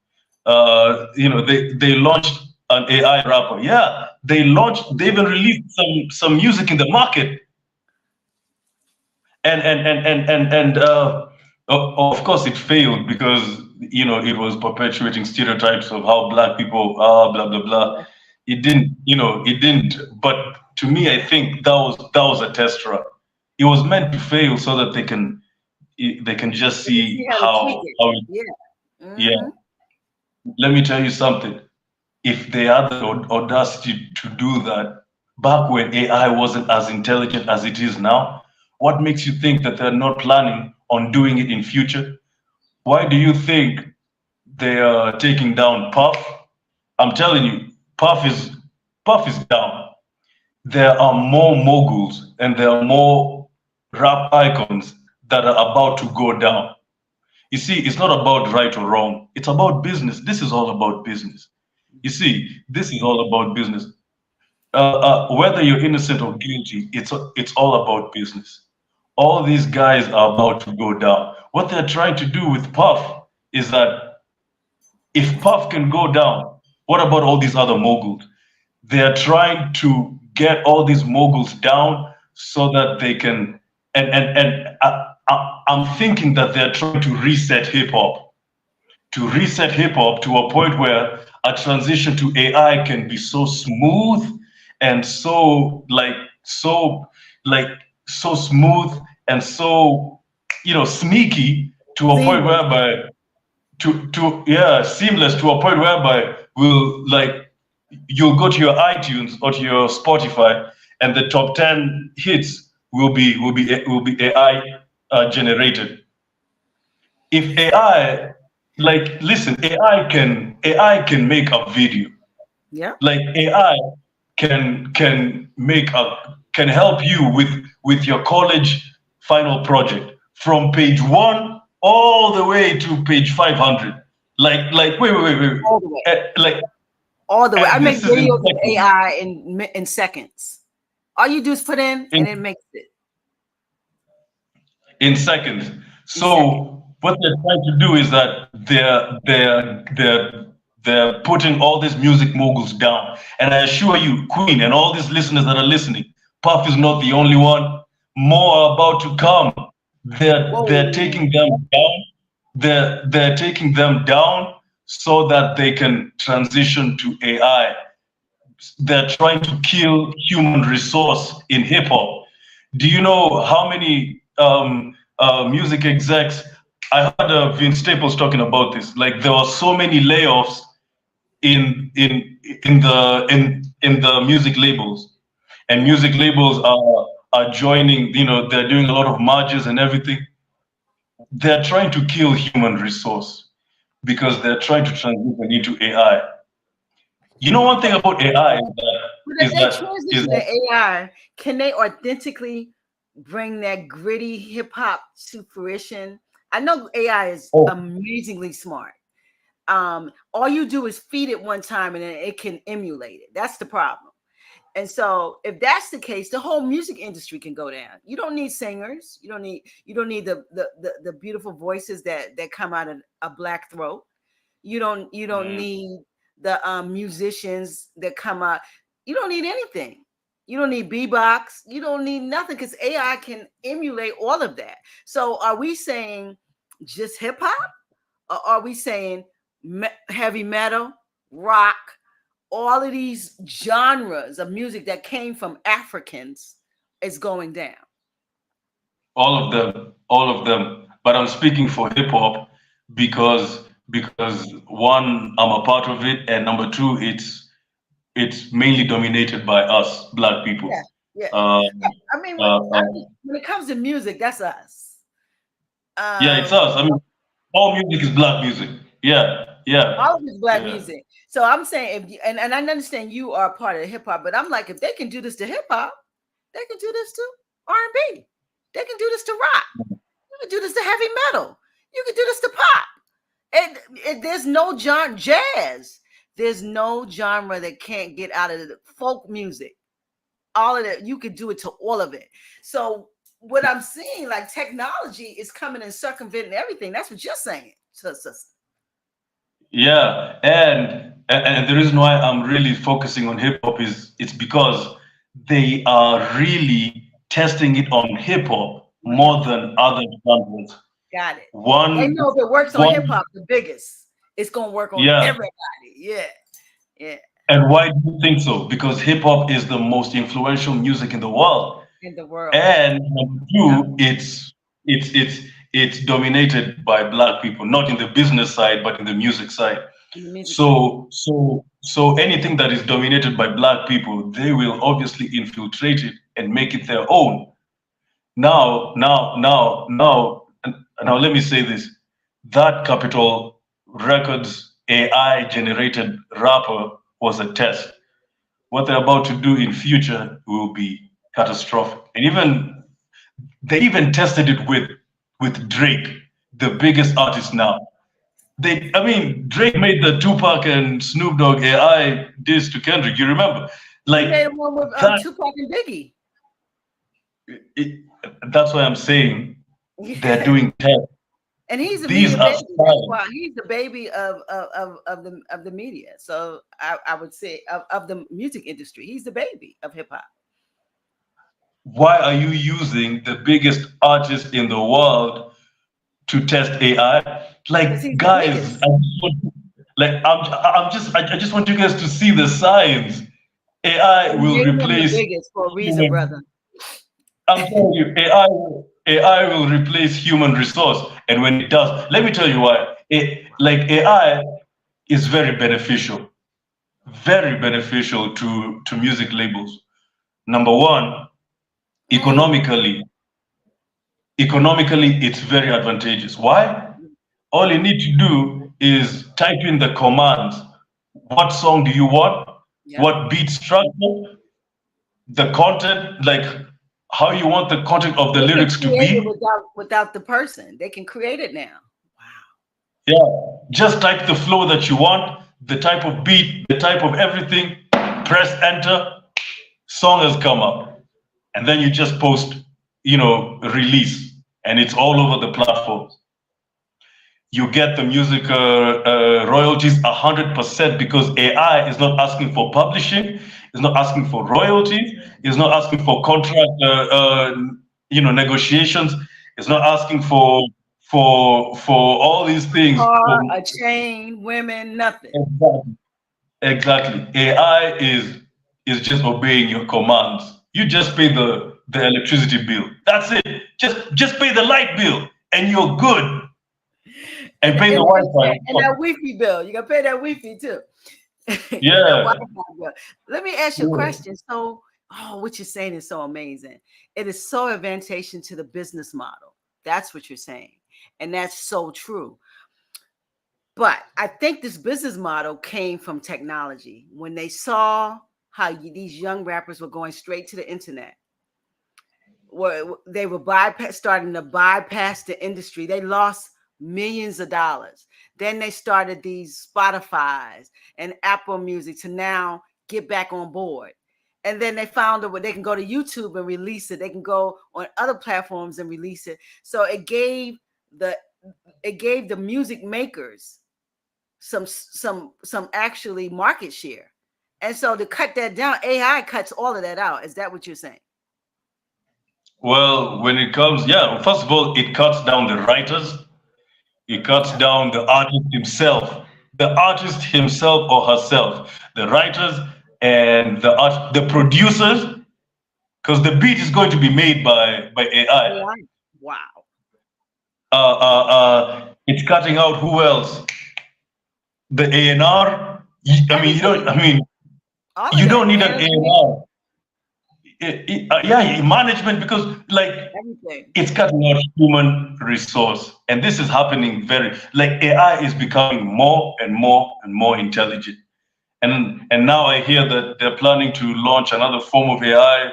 They launched an AI rapper. Yeah, they even released some music in the market, and of course it failed because it was perpetuating stereotypes of how black people are, blah blah blah. It didn't. But to me, I think that was a test run. It was meant to fail so that they can just see You had to tweak how it. how Yeah. yeah. Mhm. Let me tell you something. If they had the audacity to do that back when AI wasn't as intelligent as it is now, what makes you think that they're not planning on doing it in future? Why do you think they are taking down Puff? I'm telling you, Puff is down. There are more moguls and there are more rap icons that are about to go down. You see, it's not about right or wrong. It's about business. This is all about business. You see, this is all about business. Whether you're innocent or guilty, it's all about business. All these guys are about to go down. What they're trying to do with Puff is that if Puff can go down, what about all these other moguls? They are trying to get all these moguls down so that they can. I'm thinking that they're trying to reset hip hop, to a point where a transition to AI can be so smooth and so smooth and so sneaky to a point Seamless. whereby to yeah seamless to a point whereby you'll go to your iTunes or to your Spotify and the top 10 hits will be AI generated. If AI, listen, AI can make a video. Yeah. Like AI can help you with your college final project from page 1 all the way to page 500. Wait. All the way. Like, All the way. I and make this is in videos with seconds. AI in seconds. All you do is put in and it makes it. In seconds. In seconds. So what they're trying to do is that they're putting all these music moguls down. And I assure you, Queen, and all these listeners that are listening, Puff is not the only one. More are about to come. They're taking them down. They're taking them down so that they can transition to AI. They're trying to kill human resource in hip hop. Do you know how many music execs? I heard Vince Staples talking about this. Like there were so many layoffs in the music labels, and music labels are joining. You know, they're doing a lot of mergers and everything. They're trying to kill human resource because they're trying to transition into AI. You know, one thing about AI if they transition to AI, can they authentically bring that gritty hip hop to fruition? I know AI is amazingly smart. All you do is feed it one time and then it can emulate it. That's the problem. And so if that's the case, the whole music industry can go down. You don't need singers. You don't need the beautiful voices that come out of a black throat. You don't need the musicians that come out. You don't need anything. You don't need beatbox. You don't need nothing because AI can emulate all of that. So are we saying just hip hop, or are we saying heavy metal, rock, all of these genres of music that came from Africans is going down? All of them. But I'm speaking for hip hop because one, I'm a part of it, and number two, it's mainly dominated by us, black people. Yeah. I mean, when it comes to music, that's us. Yeah, it's us. I mean, all music is black music. Yeah. All of it's black music. So I'm saying, and I understand you are part of hip hop, but I'm like, if they can do this to hip hop, they can do this to R&B. They can do this to rock. You can do this to heavy metal. You can do this to pop. And there's no jazz. There's no genre that can't get out of the folk music. All of that, you could do it to all of it. So what I'm seeing, like technology is coming and circumventing everything. That's what you're saying, sister. Yeah, and the reason why I'm really focusing on hip hop is it's because they are really testing it on hip hop more than other genres. Got it. They know if it works on hip hop, the biggest, it's gonna work on everybody. Yeah. And why do you think so? Because hip hop is the most influential music in the world. And number two, it's dominated by black people, not in the business side, but in the music side. So anything that is dominated by black people, they will obviously infiltrate it and make it their own. Now, let me say this: that Capitol Records AI generated rapper was a test. What they're about to do in future will be catastrophic. And they even tested it with Drake, the biggest artist now. Drake made the Tupac and Snoop Dogg AI diss to Kendrick. You remember? Like he made one with Tupac and Biggie. That's why I'm saying they're doing tests. And he's baby. He's the baby of the media. So I would say of the music industry. He's the baby of hip hop. Why are you using the biggest artist in the world to test AI? Like, guys, I just want you guys to see the signs. AI will replace. The biggest for a reason, brother. I'm telling you, AI will replace human resource, and when it does, let me tell you why. AI is very beneficial to music labels. Number one, economically, it's very advantageous. Why? All you need to do is type in the commands. What song do you want? Yeah. What beat structure? The content, like how you want the content of the lyrics to be. Without the person, they can create it now. Wow. Yeah, just type the flow that you want, the type of beat, the type of everything, press enter, song has come up. And then you just post, release, and it's all over the platforms. You get the music royalties 100% because AI is not asking for publishing, it's not asking for royalties, it's not asking for contract, negotiations. It's not asking for all these things. Car, a chain, women, nothing. Exactly. Exactly. AI is just obeying your commands. You just pay the electricity bill. That's it. Just pay the light bill and you're good. And pay the Wi-Fi. And that Wi-Fi bill. You gotta pay that Wi-Fi too. Yeah. Let me ask you a question. So, what you're saying is so amazing. It is so advantageous to the business model. That's what you're saying. And that's so true. But I think this business model came from technology. When they saw how these young rappers were going straight to the internet, where they were starting to bypass the industry, they lost millions of dollars. Then they started these Spotify's and Apple Music to now get back on board. And then they found that they can go to YouTube and release it. They can go on other platforms and release it. So it gave the music makers some actually market share. And so to cut that down, AI cuts all of that out. Is that what you're saying? Well, when it comes, first of all, it cuts down the writers. It cuts down the artist himself. The artist himself or herself. The writers and the producers, because the beat is going to be made by AI. Wow. It's cutting out who else? The A&R. You don't need an A&R. Management, because it's cutting out human resource, and this is happening AI is becoming more and more and more intelligent, and now I hear that they're planning to launch another form of AI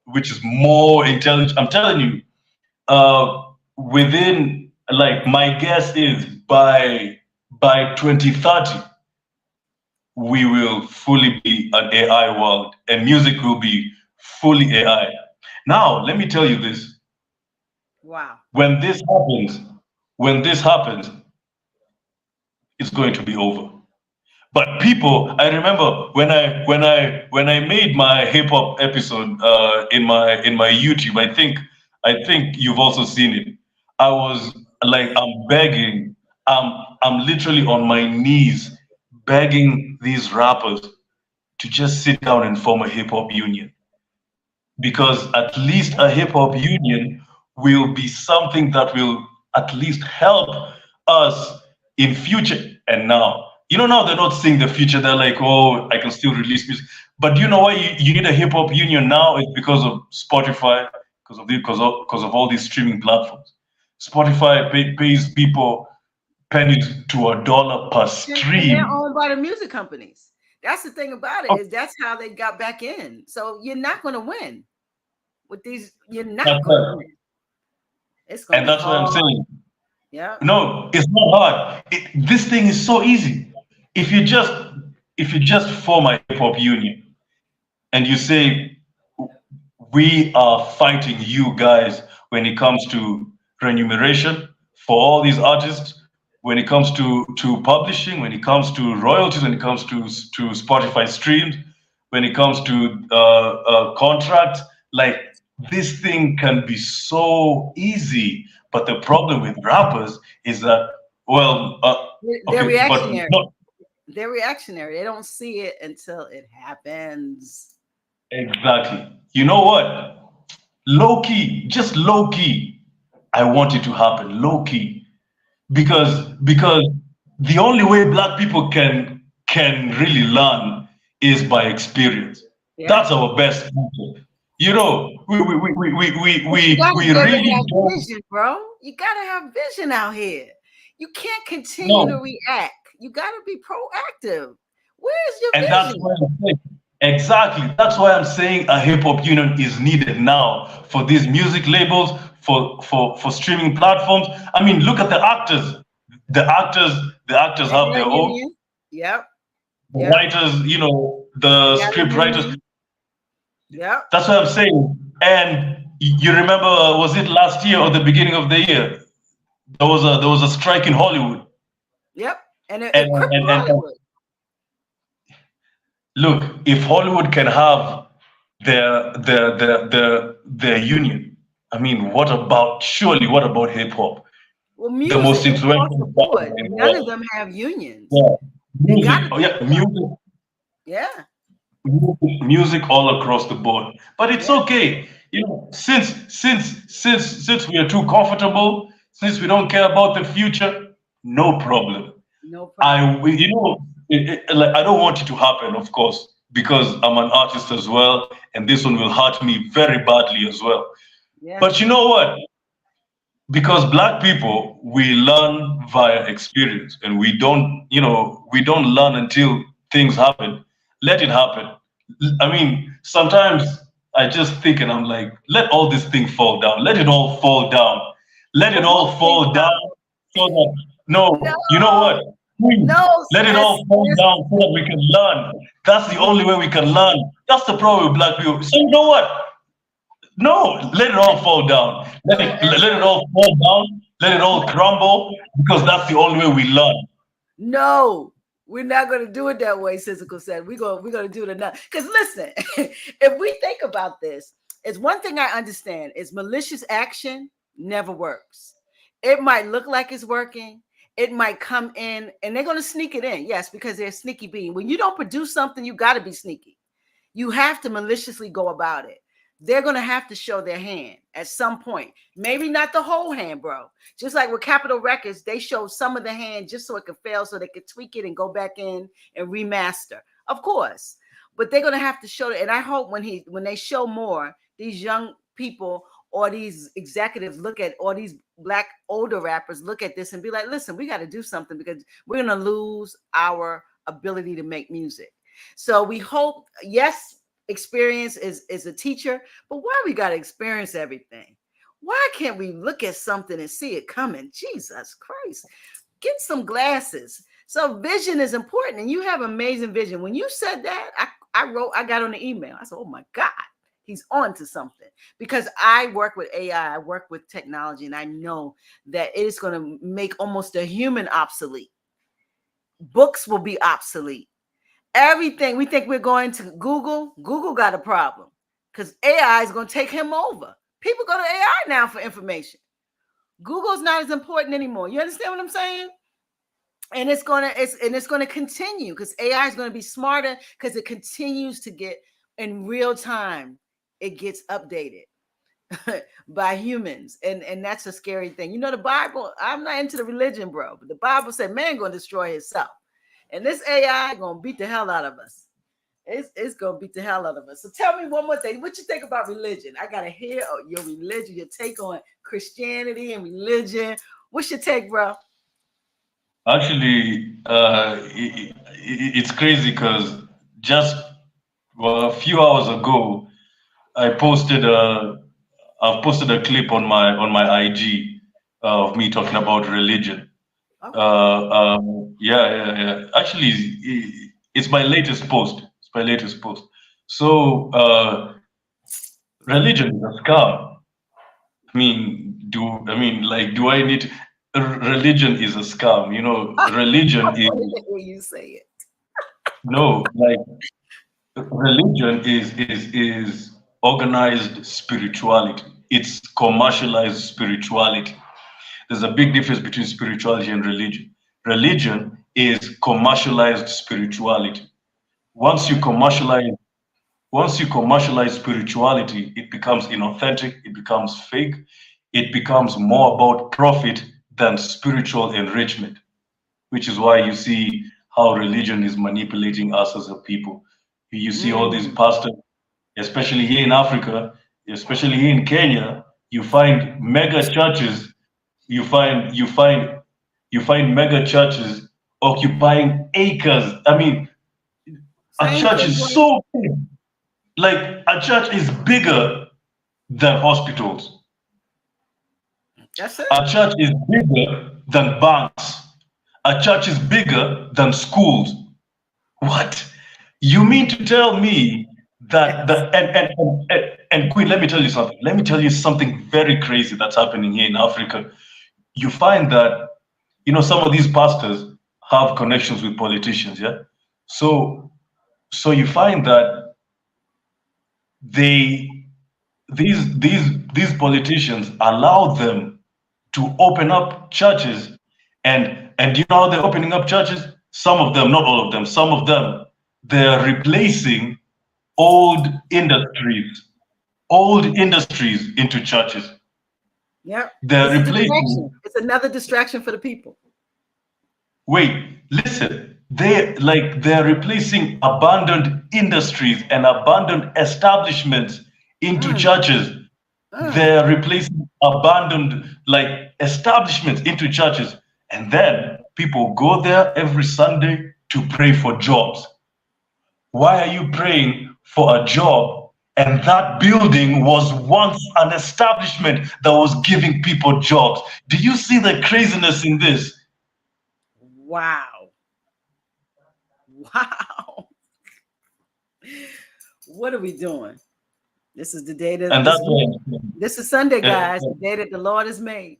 which is more intelligent. I'm telling you, within my guess is by 2030 we will fully be an AI world, and music will be fully AI. Now, let me tell you this. Wow. When this happens, it's going to be over. But people, I remember when I made my hip hop episode in my YouTube. I think you've also seen it. I was I'm begging. I'm literally on my knees begging these rappers to just sit down and form a hip hop union, because at least a hip hop union will be something that will at least help us in future. And now, now they're not seeing the future. They're like, oh, I can still release music. But you know why you need a hip hop union now? It's because of Spotify, because of all these streaming platforms. Spotify pays people pennies to $1 per stream. They're owned by the music companies. That's the thing about it, is that's how they got back in. So you're not going to win with these. You're not going to win. It's going to be that's hard. what I'm saying. Yeah. No, it's not hard. This thing is so easy. If you just form a hip hop union and you say, we are fighting you guys when it comes to remuneration for all these artists, when it comes to publishing, when it comes to royalties, when it comes to Spotify streams, when it comes to contracts, this thing can be so easy. But the problem with rappers is that, they're reactionary. They're reactionary. They don't see it until it happens. Exactly. You know what? Low key, just low key. I want it to happen low key, because the only way Black people can really learn is by experience. Yeah. That's our best method. We really have vision, bro. You gotta have vision out here. You can't continue to react. You gotta be proactive. Where's your vision? That's what I'm saying. Exactly. That's why I'm saying a hip hop union is needed now for these music labels, for streaming platforms. I mean, look at the actors. The actors have their own. Yep. The writers, the script writers. Yeah. That's what I'm saying. And you remember, was it last year or the beginning of the year? There was a strike in Hollywood. Yep. And Hollywood. Look, if Hollywood can have their union, I mean, what about hip hop? Well, The most music across the influential board. genre in the None of world. them have unions. Yeah. You Music, got to oh think yeah, about music, it. music all across the board. But it's Yeah, okay, you know, since we are too comfortable, since we don't care about the future, no problem. no problem. You know, like I don't want it to happen, of course, because I'm an artist as well, and this one will hurt me very badly as well. Yeah. But you know what? Because black people, we learn via experience, and we don't, you know, we don't learn until things happen. Let it happen. I mean, sometimes I just think and I'm like, let all this thing fall down. Let it all fall down. Let it But all one thing fall about down so that, no, you know no, what? Please, no, let it all fall down so that we can learn. That's the only way we can learn. That's the problem with black people. So you know what? No, let it all fall down. no, Let it all fall down. Let it all crumble because that's the only way we learn. no, we're not going to do it that way. Sensical said we're going to do it enough. Because listen, if we think about this, it's one thing I understand is malicious action never works. It might look like it's working. It might come in and they're going to sneak it in. Yes, because they're sneaky being. When you don't produce something, you got to be sneaky. You have to maliciously go about it. They're going to have to show their hand at some point. Maybe not the whole hand, bro. Just like with Capitol Records, they showed some of the hand just so it could fail, so they could tweak it and go back in and remaster. Of course. But they're going to have to show it. And I hope when they show more, these young people or these executives look at, or these black older rappers look at this and be like, listen, we got to do something because we're going to lose our ability to make music. So we hope, yes, experience is a teacher, but why we got to experience everything? Why can't we look at something and see it coming? Jesus Christ, get some glasses. So vision is important, and you have amazing vision. When you said that, I got on the email. I said, oh my God, he's on to something, because I work with AI, I work with technology, and I know that it is going to make almost a human obsolete. Books will be obsolete. Everything we think we're going to Google got a problem because AI is going to take him over. People go to AI now for information. Google's not as important anymore. You understand what I'm saying? And it's going to continue because AI is going to be smarter because it continues to get in real time. It gets updated by humans, and that's a scary thing. You know, the Bible. I'm not into the religion, bro, but the Bible said man going to destroy himself. And this AI gonna beat the hell out of us. It's gonna beat the hell out of us. So tell me one more thing. What you think about religion? I gotta hear your religion, your take on Christianity and religion. What's your take, bro? Actually, it's crazy because just a few hours ago, I've posted a clip on my IG of me talking about religion. Okay. Yeah. Actually, it's my latest post. It's my latest post. So, religion is a scam. Do I need to, religion is a scam, you know, religion is, When you say it. no, like religion is organized spirituality. It's commercialized spirituality. There's a big difference between spirituality and religion. Religion is commercialized spirituality. Once you commercialize spirituality, it becomes inauthentic, it becomes fake, it becomes more about profit than spiritual enrichment, which is why you see how religion is manipulating us as a people. You see all these pastors, especially here in Africa, especially here in Kenya, you find mega churches, you find mega churches occupying acres. I mean, a church is so big. Like a church is bigger than hospitals. That's it. A church is bigger than banks. A church is bigger than schools. What? You mean to tell me that and Queen, let me tell you something. Let me tell you something very crazy that's happening here in Africa. You find that, you know, some of these pastors have connections with politicians, yeah? So you find that they these politicians allow them to open up churches, and you know how they're opening up churches? Some of them, not all of them, some of them, they're replacing old industries, old industries into churches. Yep. They're It's a replacing. distraction. It's another distraction for the people. Wait, listen. They're replacing abandoned industries and abandoned establishments into Mm, churches. mm. They're replacing abandoned like establishments into churches. And then people go there every Sunday to pray for jobs. Why are you praying for a job? And that building was once an establishment that was giving people jobs. Do you see the craziness in this? Wow. Wow. What are we doing? This is the day that And that's why this is Sunday, uh, guys. The day that the Lord has made.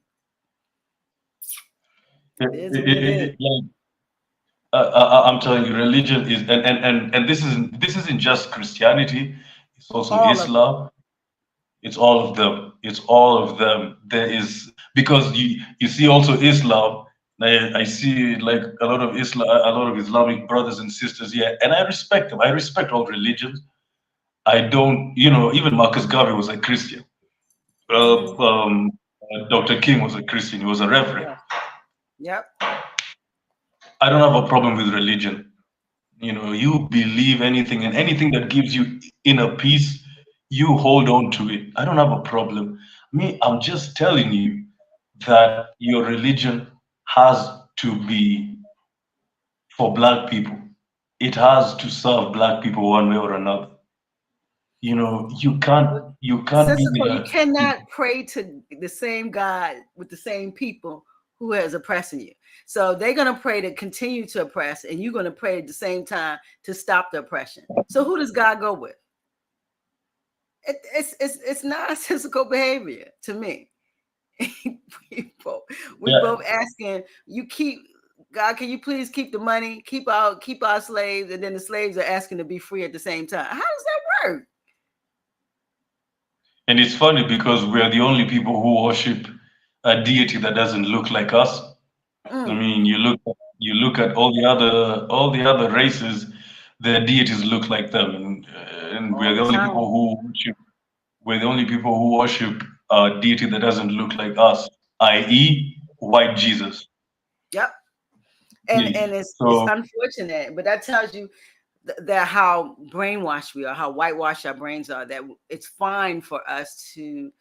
it, It is it, what it it, is. it, like, I'm telling you, religion is, and this isn't just Christianity. It's also All of it. Islam. It's all of them. It's all of them. There is, because you see also Islam. I see like a lot of Islamic brothers and sisters here, and I respect them. I respect all religions. I don't, even Marcus Garvey was a Christian. Mhm. Dr. King was a Christian. He was a reverend. Yeah. Yep. I don't have a problem with religion. You believe anything, and anything that gives you inner peace, you hold on to it. I don't have a problem. Me, I'm just telling you that your religion has to be for black people. It has to serve black people one way or another. You can't be Sensical, you there. cannot pray to the same God with the same people who is oppressing you. So they're going to pray to continue to oppress, and you're going to pray at the same time to stop the oppression. So who does God go with? It's nonsensical behavior to me. we Yeah. both asking you keep God, can you please keep the money, keep our slaves, and then the slaves are asking to be free at the same time. How does that work? And it's funny because we are the only people who worship a deity that doesn't look like us. I Mm. mean, you look at all the other races, their deities look like them, and All the time. we're the only people who worship a deity that doesn't look like us, i.e., white Jesus. Yep. And it's So unfortunate, but that tells you that how brainwashed we are, how whitewashed our brains are, that it's fine for us to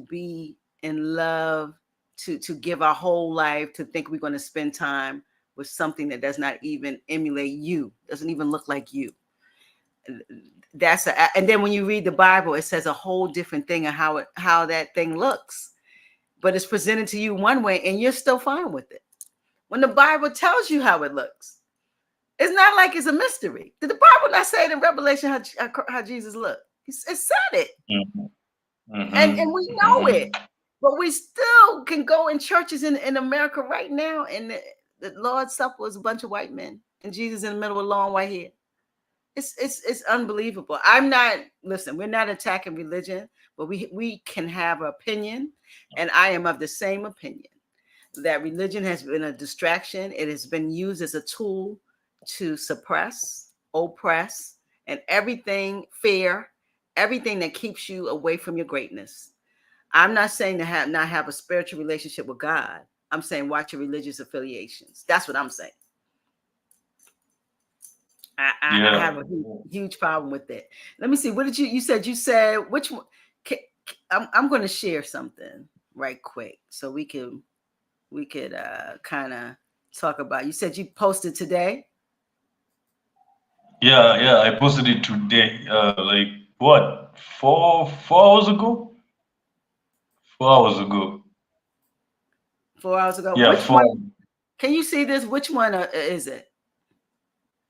be in love, to give our whole life, to think we're going to spend time with something that does not even emulate you, doesn't even look like you. And then when you read the Bible, it says a whole different thing of how that thing looks, but it's presented to you one way and you're still fine with it when the Bible tells you how it looks. It's not like it's a mystery. Did the Bible not say it in Revelation how Jesus looked? It said it. mhm, And we mhm, know it. mhm. But we still can go in churches in America right now, and the Lord's Supper was a bunch of white men, and Jesus in the middle with long white hair. It's unbelievable. Listen, we're not attacking religion, but we can have an opinion, and I am of the same opinion that religion has been a distraction. It has been used as a tool to suppress, oppress, and everything that keeps you away from your greatness. I'm not saying to not have a spiritual relationship with God. I'm saying watch your religious affiliations. That's what I'm saying. I Yeah. have a huge problem with it. Let me see. What did you said? You said which one? I'm going to share something right quick so we could kind of talk about. You said you posted today. Yeah, yeah. I posted it today. Like what? 4 hours ago? 4 hours ago. 4 hours ago. Yeah, Which four. one? Can you see this? Which one is it? Is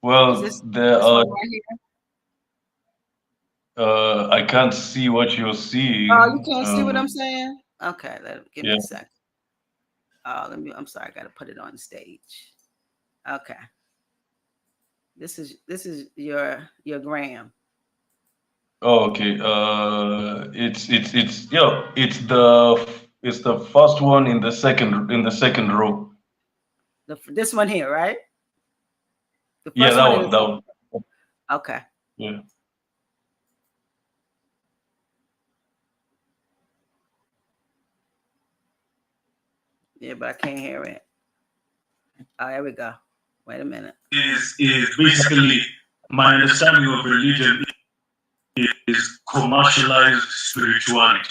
Well, this there this are. one right here? I can't see what you're Oh, you seeing. can't see what I'm saying? Okay, give me Yeah. a sec. Oh, I'm sorry, I got to put it on stage. Okay, this is your gram. Oh, okay. It's yeah. It's the first one in the second row. This one here, right? The Yeah, first that one one. is That one. okay. Yeah. Yeah, but I can't hear it. Oh, here we go. Wait a minute. Is basically my understanding of religion is commercialized spirituality.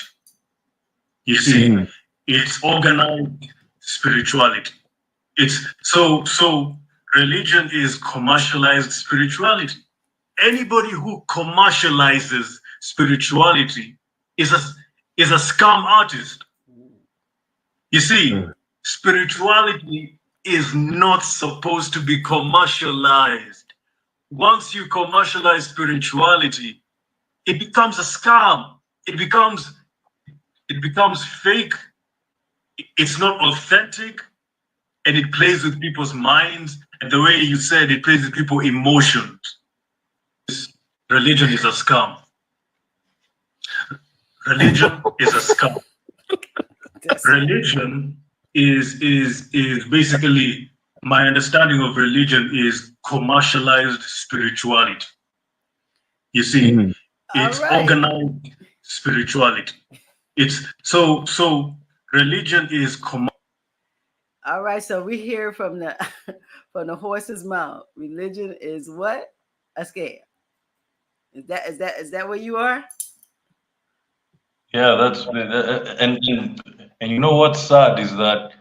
You see, it's organized spirituality. It's so religion is commercialized spirituality. Anybody who commercializes spirituality is a scam artist. You see, spirituality is not supposed to be commercialized. Once you commercialize spirituality, it becomes a scam. It becomes fake. It's not authentic, and it plays with people's minds. And the way you said, it plays with people's emotions. Religion is a scam. Religion is a scam. Religion is basically, my understanding of religion is commercialized spirituality. You see, it's organized spirituality. It's so religion is all right. So we hear from the from the horse's mouth. Religion is what? A scam. Is that where you are? Yeah, that's and you know what's sad is that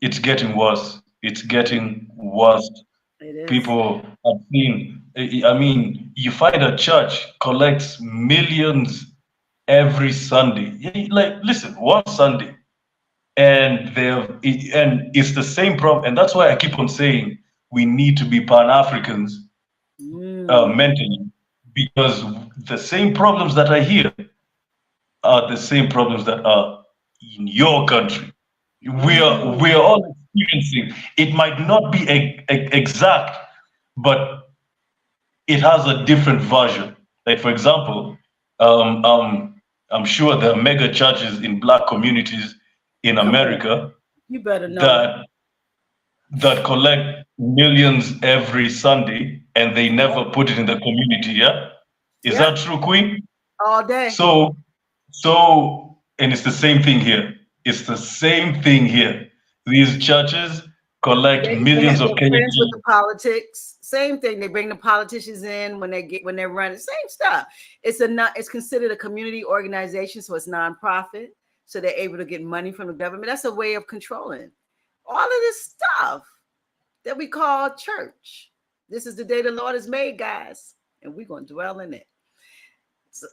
it's getting worse. It's getting worse. It is. People have seen. I mean, you find a church collects millions every Sunday. Like, listen, one Sunday, and it's the same problem, and that's why I keep on saying we need to be Pan-Africans mentally, because the same problems that are here are the same problems that are in your country. We are all experiencing. It might not be exact, but it has a different version. Like, for example, I'm sure there are mega churches in black communities in America You better know that collect millions every Sunday and they never put it in the community. Yeah, is that true, Queen? All day. So, and it's the same thing here. It's the same thing here. These churches collect millions of Kenyan friends with the politics. Same thing. They bring the politicians in when they're running. Same stuff. It's considered a community organization, so it's nonprofit. So they're able to get money from the government. That's a way of controlling all of this stuff that we call church. This is the day the Lord has made, guys, and we're going to dwell in it.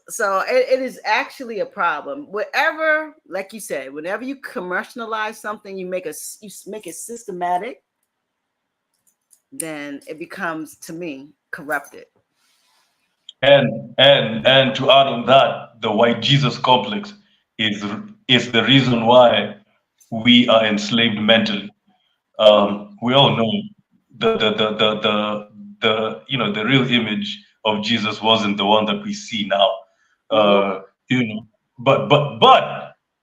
So it is actually a problem. Whatever, like you said, whenever you commercialize something, you make it systematic, then it becomes, to me, corrupted. And to add on that, the white Jesus complex is the reason why we are enslaved mentally. We all know the the real image of Jesus wasn't the one that we see now. But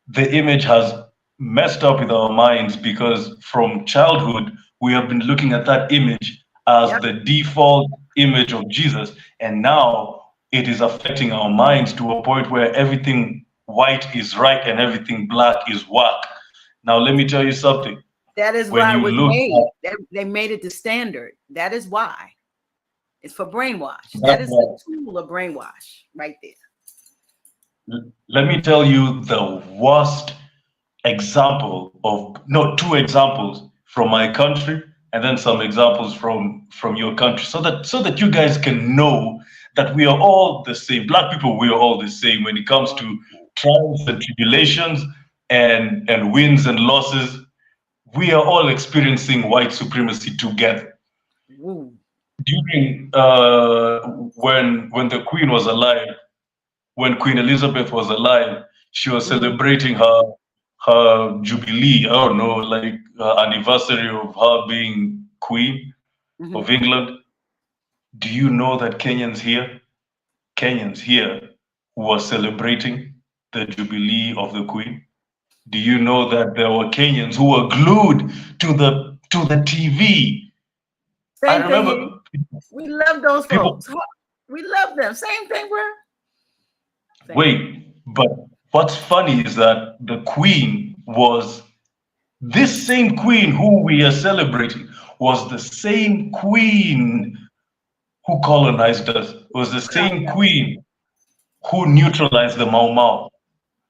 the image has messed up with our minds, because from childhood we have been looking at that image as the default image of Jesus, and now it is affecting our minds to a point where everything white is right and everything black is whack. Now let me tell you something. That is why it was made. They made it the standard. That is why. It's for brainwash. That is the tool of brainwash right there. Let me tell you the worst example two examples from my country, and then some examples from your country, so that you guys can know that we are all the same. Black people, we are all the same when it comes to trials and tribulations and wins and losses. We are all experiencing white supremacy together. During when the Queen was alive, when Queen Elizabeth was alive, she was celebrating her jubilee. I don't know, like anniversary of her being Queen of England. Do you know that Kenyans here Kenyans here who are celebrating the Jubilee of the Queen? Do you know that there were Kenyans who were glued to the TV? I Same thing here. remember We love those people. folks. We love them. Same thing, bro. Same. Wait, but what's funny is that the Queen was this same Queen who we are celebrating was the same Queen who colonized us. Was the same Queen who neutralized the Mau Mau.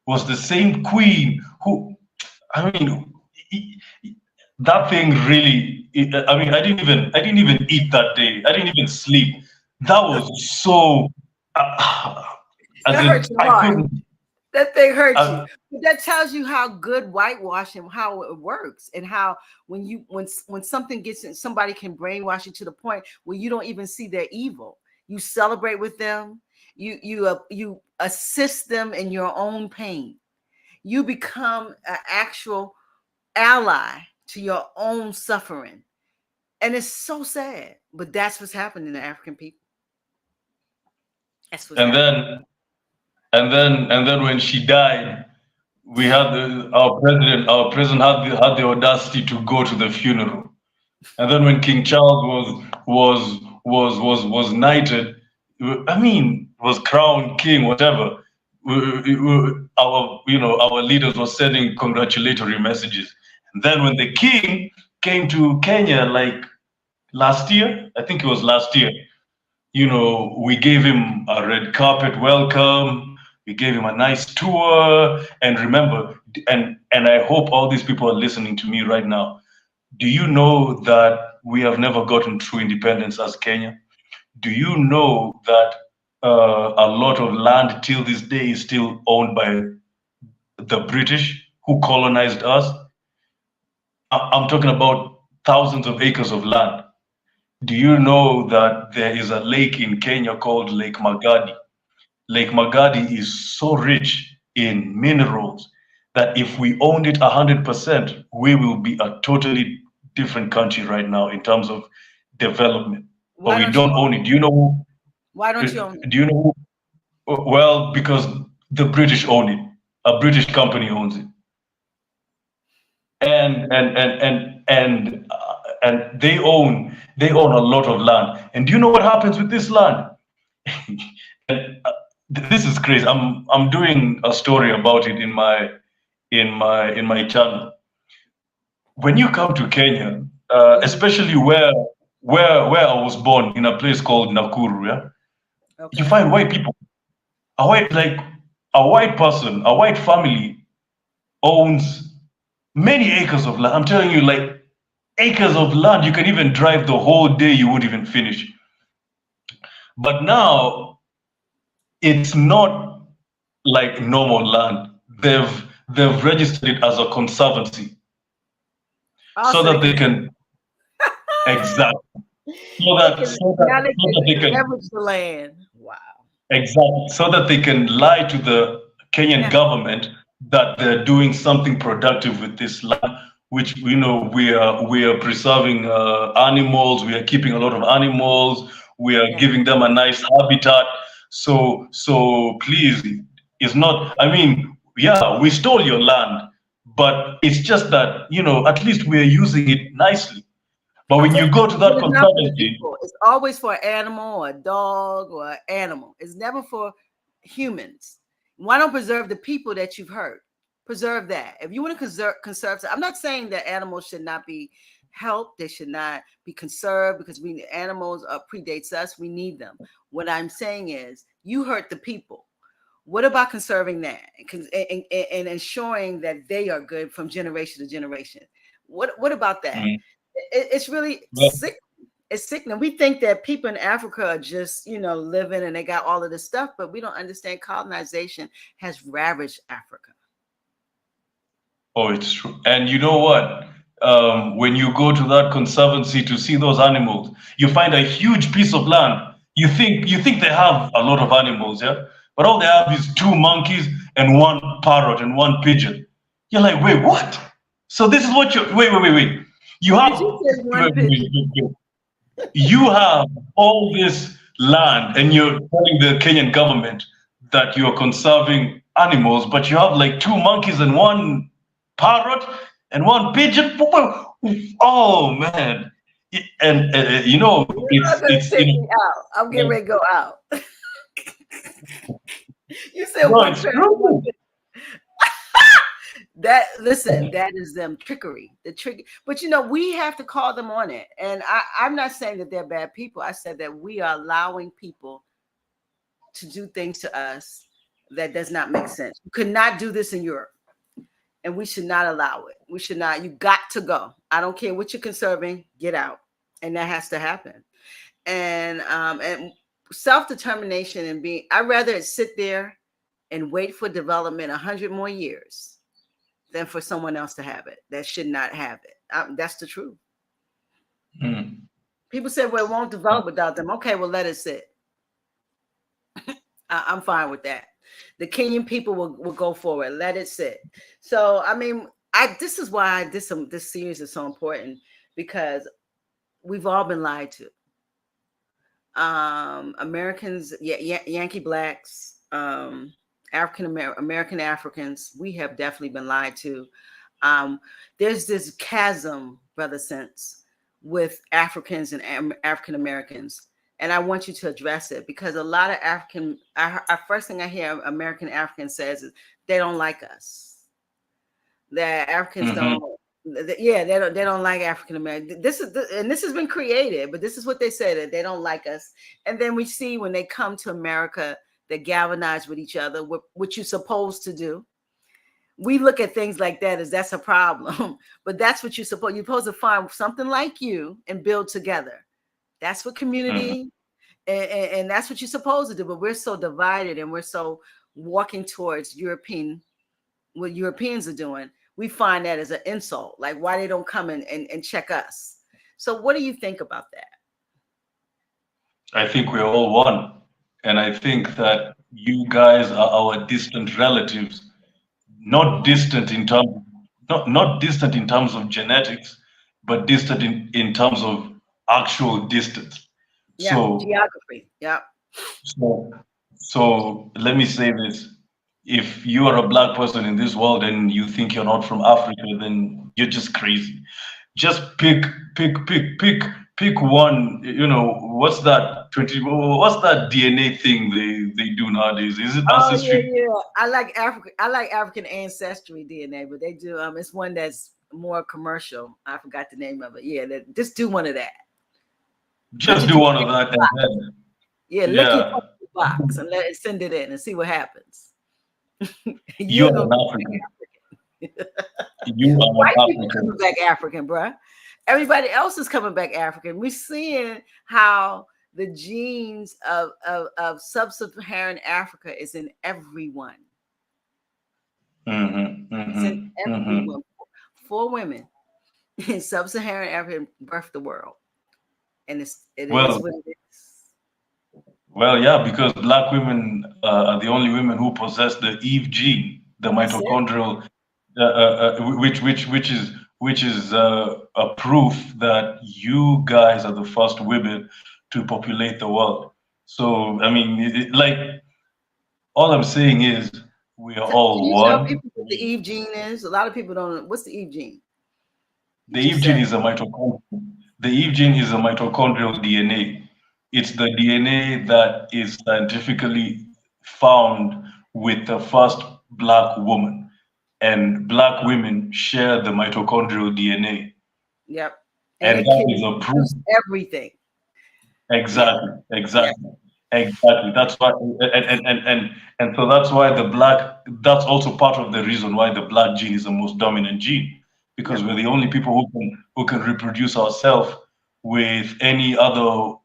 Was the same Queen who, I mean, that thing really. I mean, I didn't even eat that day. I didn't even sleep. That was so. That hurts your heart. That thing hurts you. But that tells you how good whitewashing, how it works, and how when something gets in, somebody can brainwash you to the point where you don't even see their evil. You celebrate with them. You assist them in your own pain. You become an actual ally to your own suffering, and it's so sad. But that's what's happening to African people. That's what's happening. And then when she died, we had our president had the audacity to go to the funeral. And then when King Charles was knighted, I mean, was crowned king, whatever. Our leaders were sending congratulatory messages. And then when the king came to Kenya, like last year, I think it was last year, we gave him a red carpet welcome. We gave him a nice tour. And remember, and I hope all these people are listening to me right now. Do you know that we have never gotten true independence as Kenya? Do you know that a lot of land till this day is still owned by the British who colonized us? I'm talking about thousands of acres of land. Do you know that there is a lake in Kenya called Lake Magadi? Lake Magadi is so rich in minerals that if we owned it 100%, we will be a totally different country right now in terms of development. But we don't own it. Do you know who? Why don't you own it? Do you know who? Well, because the British own it. A British company owns it. And they own a lot of land. And do you know what happens with this land? This is crazy. I'm doing a story about it in my channel. When you come to Kenya, especially where I was born, in a place called Nakuru, yeah, you find white people. A white person, a white family owns many acres of land. I'm telling you, like acres of land. You can even drive the whole day, you won't even finish. But now, it's not like normal land. They've registered it as a conservancy, so that they can exactly so that they can leverage the land. Wow. Exactly, so that they can lie to the Kenyan government that they're doing something productive with this land, which we are preserving animals. We are keeping a lot of animals. We are giving them a nice habitat. So please, it's not, I mean, yeah, we stole your land, but it's just that, at least we're using it nicely. But when you go to that conservancy, it's always for an animal or a dog or an animal. It's never for humans. Why don't preserve the people that you've hurt? Preserve that. If you want to conserve, I'm not saying that animals should not be helped. They should not be conserved because animals predates us. We need them. What I'm saying is you hurt the people. What about conserving that and ensuring that they are good from generation to generation? What about that? Mm-hmm. It's really sick. It's sickening. We think that people in Africa are just, living and they got all of this stuff, but we don't understand colonization has ravaged Africa. Oh, it's true. And you know what? When you go to that conservancy to see those animals, you find a huge piece of land. You think they have a lot of animals, yeah? But all they have is 2 monkeys and 1 parrot and 1 pigeon. You're like, wait, what? So this is what you have. You have all this land and you're telling the Kenyan government that you're conserving animals, but you have like 2 monkeys and 1 parrot and 1 pigeon. Oh man. And you know, You're not gonna it's take me out. I'm getting ready to go out. You said no, one it's parrot. true. That listen, that is them trickery. The trick, but you know, we have to call them on it. And I'm not saying that they're bad people. I said that we are allowing people to do things to us that does not make sense. You could not do this in Europe, and we should not allow it. We should not. You got to go. I don't care what you're conserving. Get out, and that has to happen. And self-determination and being. I'd rather sit there and wait for development 100 more years than for someone else to have it that should not have it. That's the truth. Mm. People say, well, it won't develop without them. Okay, well, let it sit. I'm fine with that. The Kenyan people will go forward. Let it sit. So, I mean, this is why this series is so important, because we've all been lied to. Americans, Yankee blacks, American Africans, we have definitely been lied to. There's this chasm, Brother Sense, with Africans and African Americans, and I want you to address it, because a lot of first thing I hear American Africans says is they don't like us. That Africans don't. Yeah, they don't like African American. This has been created, but this is what they say, that they don't like us. And then we see when they come to America, they galvanize with each other, what you're supposed to do. We look at things like that as that's a problem, but that's what you're supposed to find something like you and build together. That's what community, and that's what you're supposed to do. But we're so divided, and we're so walking towards what Europeans are doing. We find that as an insult, like why they don't come and check us. So what do you think about that? I think we're all one. And I think that you guys are our distant relatives, not distant in terms of genetics, but distant in terms of actual distance. Yeah, So geography. Yeah. So let me say this. If you are a black person in this world and you think you're not from Africa, then you're just crazy. Just pick one. You know, what's that DNA thing they do nowadays? Is it ancestry? Yeah. I like African ancestry DNA, but they do it's one that's more commercial. I forgot the name of it. Yeah, just do one of that. Just do one of that, and then look in the box and send it in and see what happens. You're an African. You are White an people coming back African, bruh. Everybody else is coming back African. We're seeing how the genes of sub-Saharan Africa is in everyone. It's in everyone. 4 women in sub-Saharan Africa birthed the world, and it is what it is. Well, yeah, because black women are the only women who possess the Eve gene, the mitochondrial, which is a proof that you guys are the first women to populate the world. So, I mean, all I'm saying is we are all one. Tell people what the Eve gene is. A lot of people don't know. What's the Eve gene? The Eve gene is a mitochondrial. The Eve gene is a mitochondrial DNA. It's the DNA that is scientifically found with the first black woman, and black women share the mitochondrial DNA. Yep. And that is a proof. Everything. Exactly. That's why, and so that's why that's also part of the reason why the black gene is the most dominant gene, because we're the only people who can reproduce ourselves with any other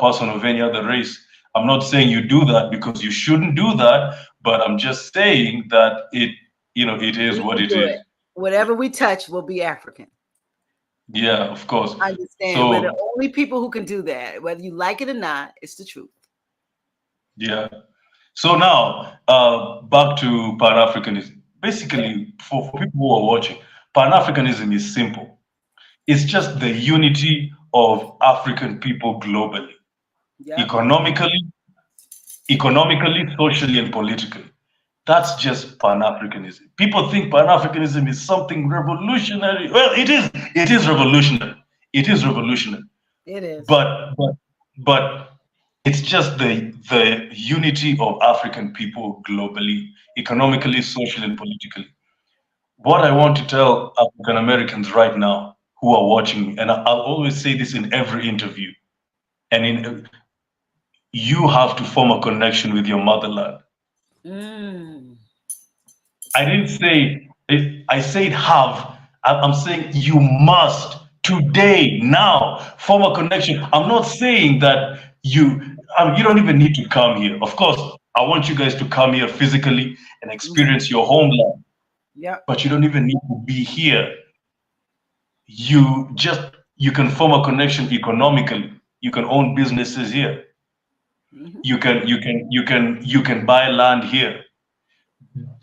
person of any other race. I'm not saying you do that, because you shouldn't do that, but I'm just saying that it is what it is. Whatever we touch will be African. Yeah, of course. I understand. So, we're the only people who can do that, whether you like it or not. It's the truth. Yeah. So now, back to Pan-Africanism. Basically, for people who are watching, Pan-Africanism is simple. It's just the unity of African people globally. Yeah. economically, socially, and politically. That's just Pan-Africanism. People think Pan-Africanism is something revolutionary. Well, it is. It is revolutionary. It is revolutionary. It is. But it's just the unity of African people globally, economically, socially, and politically. What I want to tell African Americans right now who are watching me, and I'll always say this in every interview, you have to form a connection with your motherland. I didn't say it, I said have. I'm saying you must today, now, form a connection. I'm not saying that you don't even need to come here. Of course, I want you guys to come here physically and experience your homeland. Yeah. But you don't even need to be here. You can form a connection economically. You can own businesses here. You can buy land here.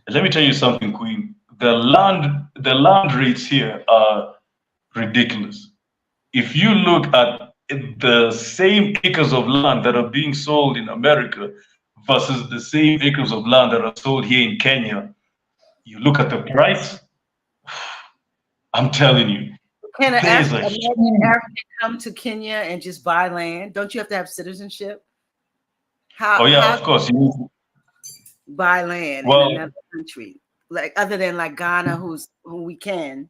Let me tell you something, Queen. The land rates here are ridiculous. If you look at the same acres of land that are being sold in America versus the same acres of land that are sold here in Kenya, you look at the price, I'm telling you, Can an there's a African come to Kenya and just buy land? Don't you have to have citizenship? Oh yeah, of course. You need to buy land in another country, like other than like Ghana, who we can,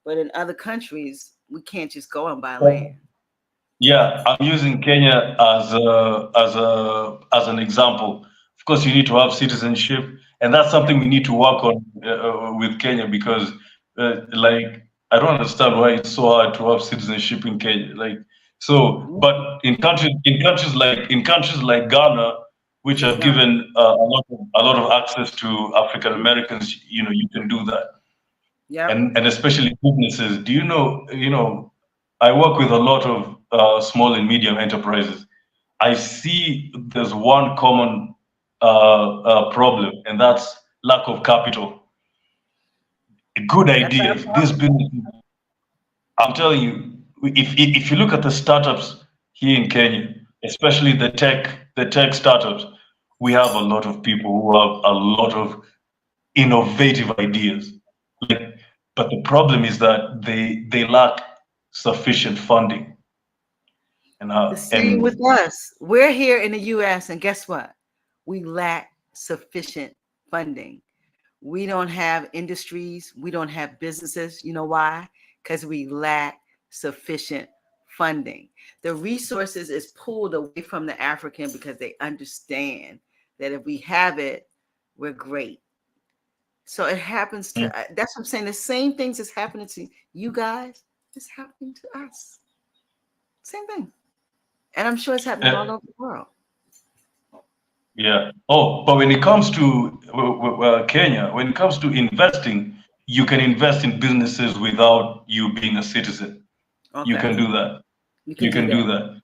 but in other countries we can't just go and buy land. Yeah, I'm using Kenya as an example. Of course, you need to have citizenship, and that's something we need to work on with Kenya because, like, I don't understand why it's so hard to have citizenship in Kenya. Like, so, but in countries like Ghana, which have given a lot of access to African Americans, you can do that. Yeah. And especially businesses. Do you know, I work with a lot of small and medium enterprises. I see there's one common problem, and that's lack of capital. Good ideas. This business, I'm telling you, if you look at the startups here in Kenya, especially the tech startups, we have a lot of people who have a lot of innovative ideas. But the problem is that they lack sufficient funding. And the same with us. We're here in the U.S. and guess what? We lack sufficient funding. We don't have industries. We don't have businesses. You know why? Because we lack sufficient funding. The resources is pulled away from the African because they understand that if we have it, we're great. So it happens to, that's what I'm saying. The same things that's happening to you guys is happening to us. Same thing. And I'm sure it's happening all over the world. Yeah. Oh, but when it comes to Kenya, when it comes to investing, you can invest in businesses without you being a citizen. Okay. You can do that. You can do that.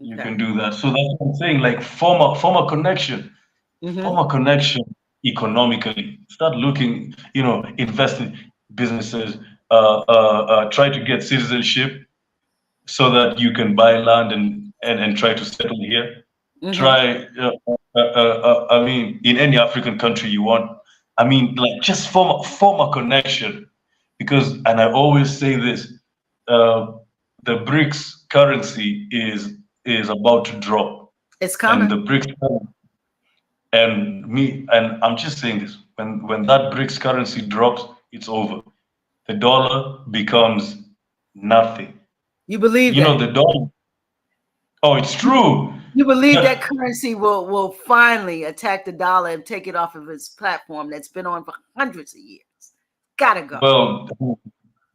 You can do that. So that's what I'm saying. Like form a connection. Form a connection economically. Start looking, invest in businesses. Try to get citizenship so that you can buy land and try to settle here. Try, I mean, in any African country you want. I mean, like just form a connection, because, and I always say this, the BRICS currency is about to drop. It's coming. And the BRICS, and I'm just saying this, when that BRICS currency drops, it's over. The dollar becomes nothing. You believe that? You know, the dollar. Oh, it's true. You believe that currency will finally attack the dollar and take it off of its platform that's been on for hundreds of years? Gotta go.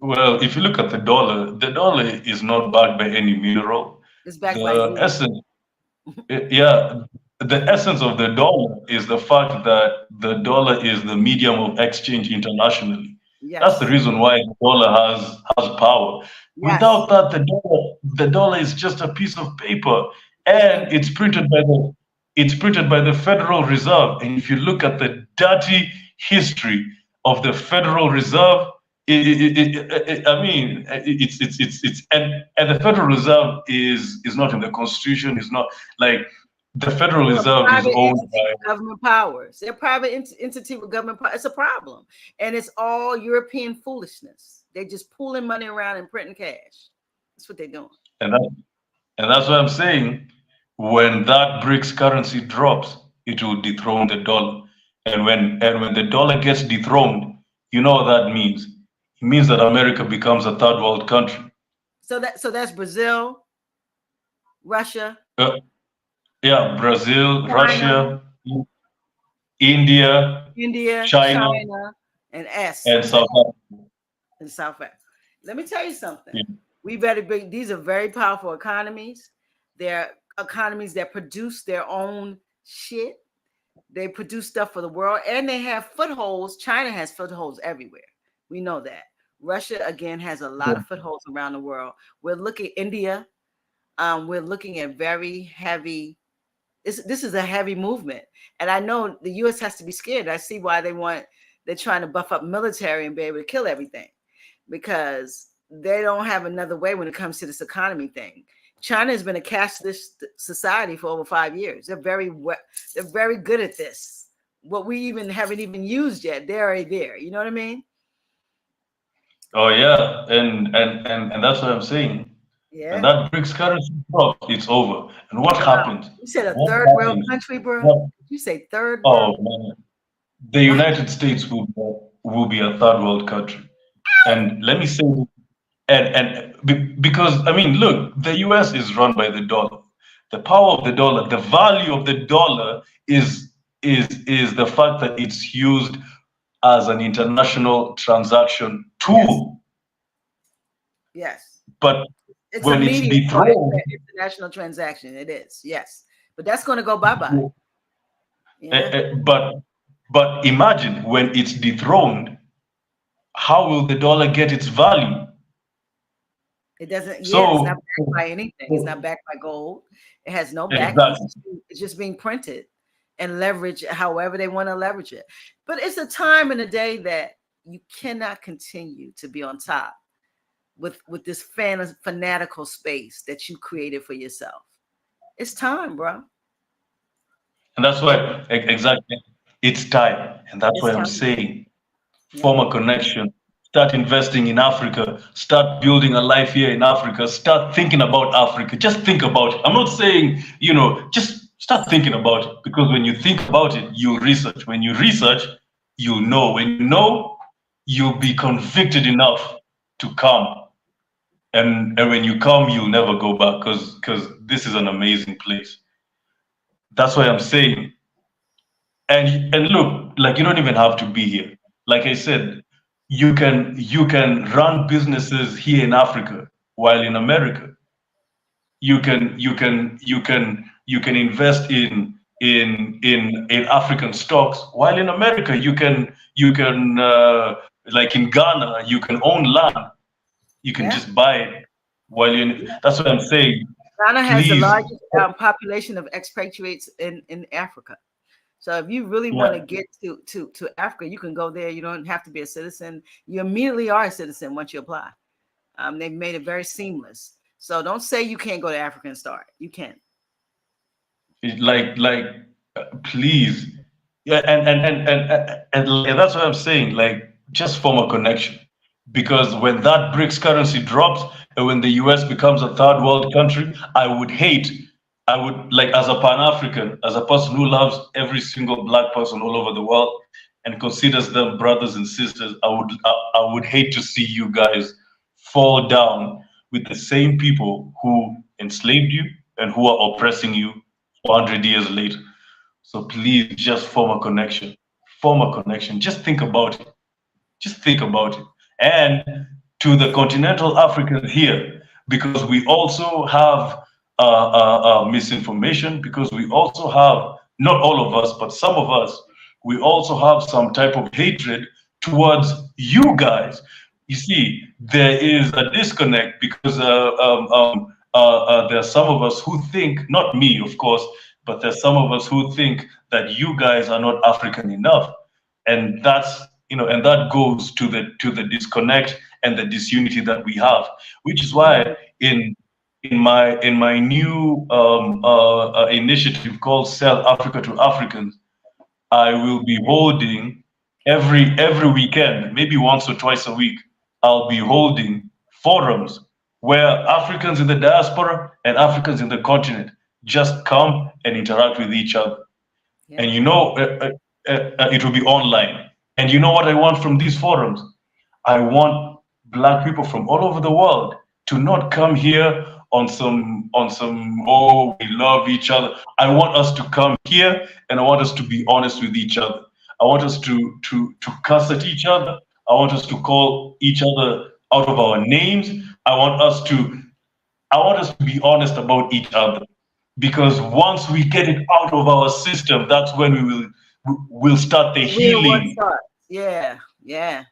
Well, if you look at the dollar is not backed by any mineral. It's backed by the essence. Yeah, the essence of the dollar is the fact that the dollar is the medium of exchange internationally. Yes. That's the reason why the dollar has power. Yes. Without that, the dollar is just a piece of paper, and it's printed by the Federal Reserve. And if you look at the dirty history of the Federal Reserve, I mean, it's and the Federal Reserve is not in the Constitution. It's not like the Federal They're a Reserve is private owned entity by. with government powers. They're a private entity with government power. It's a problem. And it's all European foolishness. They're just pulling money around and printing cash. That's what they're doing. And that's what I'm saying. When that BRICS currency drops, it will dethrone the dollar. And when the dollar gets dethroned, you know what that means. It means that America becomes a third world country. So that's Brazil, Russia. Yeah, Brazil, China, Russia, India, China, and S. and South Africa. And South Africa. Let me tell you something. Yeah. We better be. These are very powerful economies. They're economies that produce their own shit. They produce stuff for the world, and they have footholds. China has footholds everywhere. We know that. Russia again has a lot of footholds around the world. We're looking at India. We're looking at very heavy. This is a heavy movement, and I know the U.S. has to be scared. I see why they're trying to buff up military and be able to kill everything, because they don't have another way when it comes to this economy thing. China has been a cashless society for over 5 years. They're very good at this. What we haven't even used yet, they're already there. You know what I mean? Oh yeah, and that's what I'm saying. Yeah. And that BRICS currency drops, it's over. And what happens? You said a What third world happens? country, bro? What- You say third Oh world? man, the United States will be a third world country. And let me say, because I mean, look, the US is run by the dollar. The power of the dollar, the value of the dollar is the fact that it's used as an international transaction tool. Yes. But It's when a it's medium for dethroned, international transaction. It is, yes. But that's going to go bye-bye. Yeah. but imagine when it's dethroned, how will the dollar get its value? It doesn't. So, Yeah, it's not backed by anything. It's not backed by gold. It has no backing. Exactly. It's just being printed and leveraged however they want to leverage it. But it's a time in a day that you cannot continue to be on top with this fanatical space that you created for yourself. It's time, bro. And that's why exactly it's time. And that's why I'm saying form a connection. Start investing in Africa. Start building a life here in Africa. Start thinking about Africa. Just think about it. I'm not saying, just start thinking about it, because when you think about it, you research. When you research, you know. When you know, you'll be convicted enough to come. And when you come, you'll never go back, because this is an amazing place. That's why I'm saying. And look, like, you don't even have to be here. Like I said, you can run businesses here in Africa while in America. You can invest in African stocks while in America. You can like in Ghana, you can own land. You can just buy it while you. That's what I'm saying. Ghana has the largest population of expatriates in Africa. So if you really want to get to Africa, you can go there. You don't have to be a citizen. You immediately are a citizen once you apply. They've made it very seamless. So don't say you can't go to Africa and start. You can. Please. Yeah, and that's what I'm saying. Like, just form a connection. Because when that BRICS currency drops and when the US becomes a third world country, I would, like, as a Pan-African, as a person who loves every single Black person all over the world and considers them brothers and sisters, I would hate to see you guys fall down with the same people who enslaved you and who are oppressing you 400 years later. So please just form a connection. Form a connection. Just think about it. Just think about it. And to the continental Africans here, because we also have misinformation, because we also have, not all of us, but some of us, we also have some type of hatred towards you guys. You see, there is a disconnect because there are some of us who think, not me, of course, but there's some of us who think that you guys are not African enough. And that's and that goes to the disconnect and the disunity that we have, which is why in my new initiative called Sell Africa to Africans, I will be holding every weekend, maybe once or twice a week, I'll be holding forums where Africans in the diaspora and Africans in the continent just come and interact with each other. Yeah. And it will be online. And you know what I want from these forums? I want Black people from all over the world to not come here on some oh, we love each other. I want us to come here and I want us to be honest with each other. I want us to cuss at each other. I want us to call each other out of our names. I want us to be honest about each other, because once we get it out of our system, that's when we'll start the healing. Yeah. I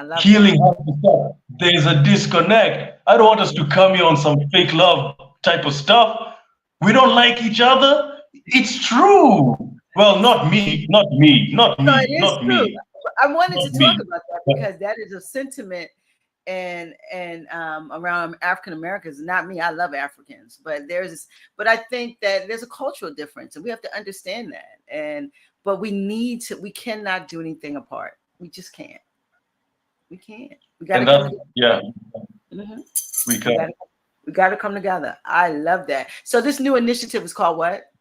love Healing has to start. There's a disconnect. I don't want us to come here on some fake love type of stuff. We don't like each other. It's true. Well, not me. No, it is true. I wanted to talk about that because that is a sentiment and around African Americans. Not me. I love Africans, but I think that there's a cultural difference, and we have to understand that. But we cannot do anything apart. We just can't. We can't. We got to come together. Yeah. Mm-hmm. We got to come together. I love that. So this new initiative is called what?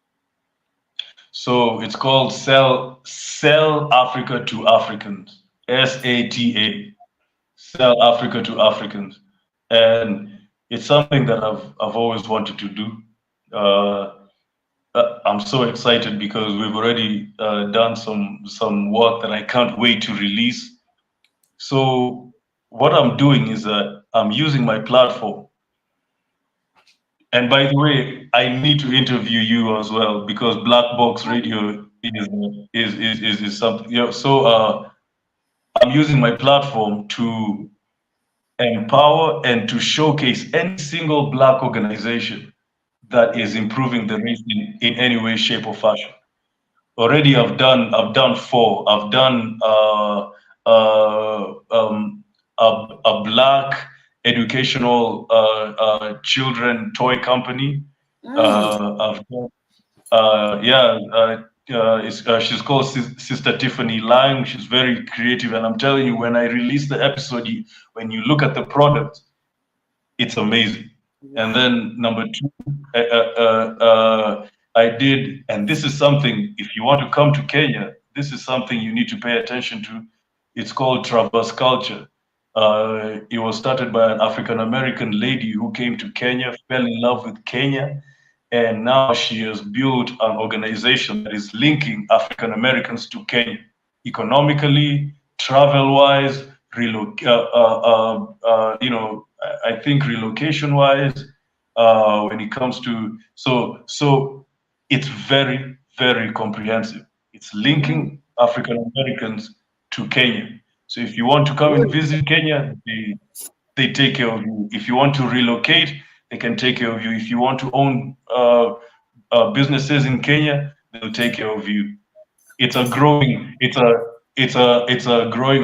So it's called Sell Africa to Africans. SATA. Sell Africa to Africans. And it's something that I've always wanted to do. I'm so excited because we've already done some work that I can't wait to release. So what I'm doing is that I'm using my platform. And by the way, I need to interview you as well, because Black Box Radio is something. So I'm using my platform to empower and to showcase any single Black organization that is improving the race in any way, shape, or fashion. Already, I've done 4. I've done a Black educational children toy company. I've done, she's called Sister Tiffany Lang. She's very creative, and I'm telling you, when I release the episode, when you look at the product, it's amazing. And then number 2, I did, and this is something, if you want to come to Kenya, this is something you need to pay attention to. It's called Traverse Culture. It was started by an African-American lady who came to Kenya, fell in love with Kenya, and now she has built an organization that is linking African-Americans to Kenya, economically, travel-wise, I think relocation-wise, when it comes to, so it's very, very comprehensive. It's linking African-Americans to Kenya. So if you want to come and visit Kenya, they take care of you. If you want to relocate, they can take care of you. If you want to own businesses in Kenya, they'll take care of you. It's a growing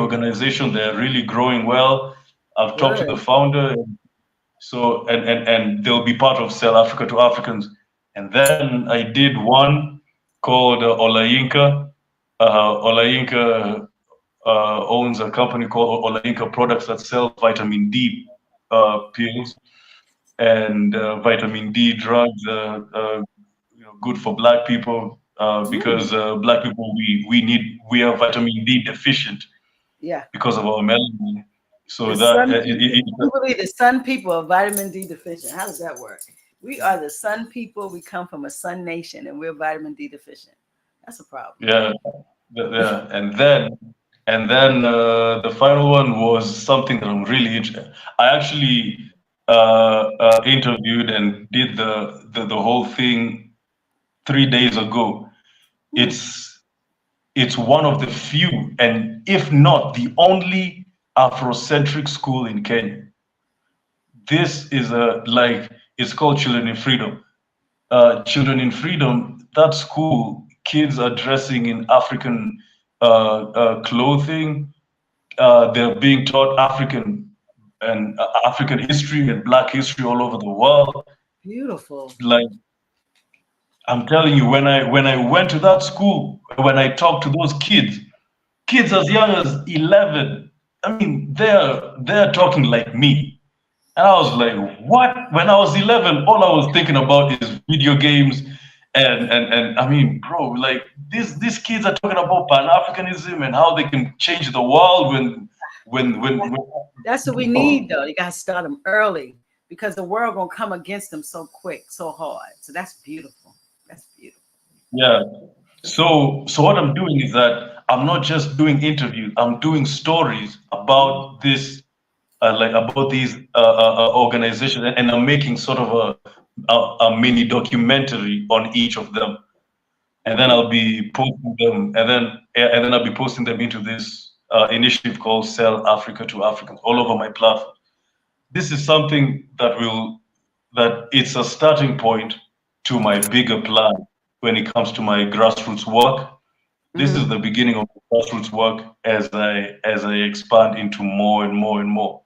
organization. They're really growing well. I've talked to the founder, and they'll be part of Sell Africa to Africans. And then I did one called Olayinka. Olayinka owns a company called Olayinka Products that sells vitamin D pills and vitamin D drugs, good for Black people, because Black people, we are vitamin D deficient. Yeah. Because of our melanin. So we believe the sun people are vitamin D deficient. How does that work? We are the sun people. We come from a sun nation, and we're vitamin D deficient. That's a problem. Yeah. And then the final one was something that I'm really interested in. I actually interviewed and did the whole thing 3 days ago. It's one of the few, and if not the only, Afrocentric school in Kenya. This is it's called Children in Freedom. Children in Freedom, that school, kids are dressing in African clothing. They're being taught African history and Black history all over the world. Beautiful. Like I'm telling you, when I went to that school, when I talked to those kids as young as 11, I mean, they're talking like me. And I was like, what? When I was 11, all I was thinking about is video games. And I mean, bro, like these kids are talking about Pan-Africanism and how they can change the world when That's what we need, though. You got to start them early because the world going to come against them so quick, so hard. So that's beautiful. That's beautiful. yeah. So what I'm doing is that I'm not just doing interviews, I'm doing stories about this like about these organizations, and I'm making sort of a mini documentary on each of them, and then I'll be posting them, and then I'll be posting them into this initiative called Sell Africa to Africans all over my platform. This is something that it's a starting point to my bigger plan when it comes to my grassroots work. This is the beginning of the grassroots work as I expand into more and more and more.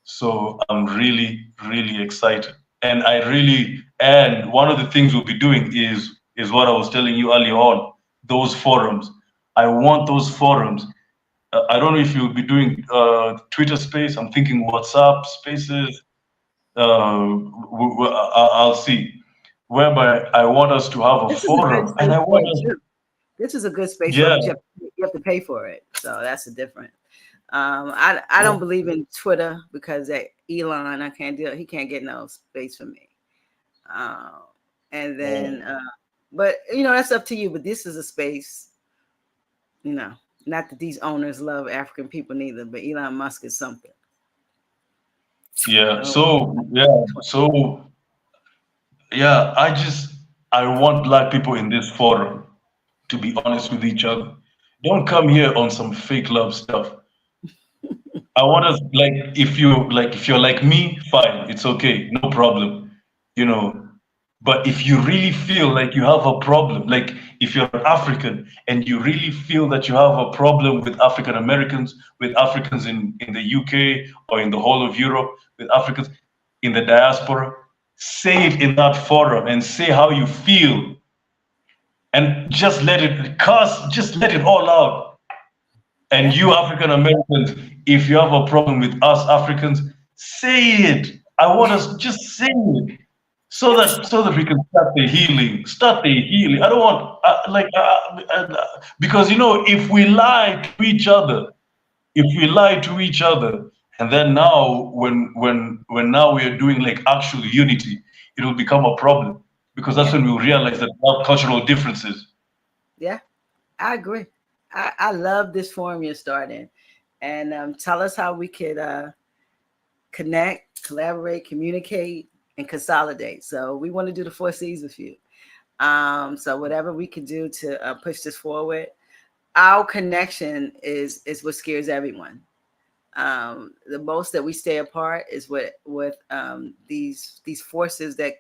So I'm really, really excited. And one of the things we'll be doing is what I was telling you earlier on, those forums. I want those forums. I don't know if you'll be doing Twitter space. I'm thinking WhatsApp spaces. I'll see. Whereby I want us to have a This is a good forum, and space I for want it, us, too. This is a good space for it, yeah, but you have to pay for it. So that's the difference. I don't believe in Twitter because that Elon, I can't deal. He can't get no space for me. And then, but that's up to you. But this is a space, not that these owners love African people neither, but Elon Musk is something. yeah. So, So I want Black people in this forum to be honest with each other. Don't come here on some fake love stuff. I want us if you're like me, fine, it's okay, no problem. You know, but if you really feel like you have a problem, like if you're an African and you really feel that you have a problem with African Americans, with Africans in the UK or in the whole of Europe, with Africans in the diaspora, say it in that forum and say how you feel and just let it all out. And you African Americans, if you have a problem with us Africans, say it. I want us just say it so that we can start the healing. Start the healing. I don't want because if we lie to each other, and then now when now we are doing like actual unity, it will become a problem because that's when we'll realize that we have cultural differences. yeah, I agree. I love this forum you're starting, and tell us how we could connect, collaborate, communicate, and consolidate. So we want to do the 4Cs with you. So whatever we can do to push this forward, our connection is what scares everyone. The most that we stay apart is with these forces that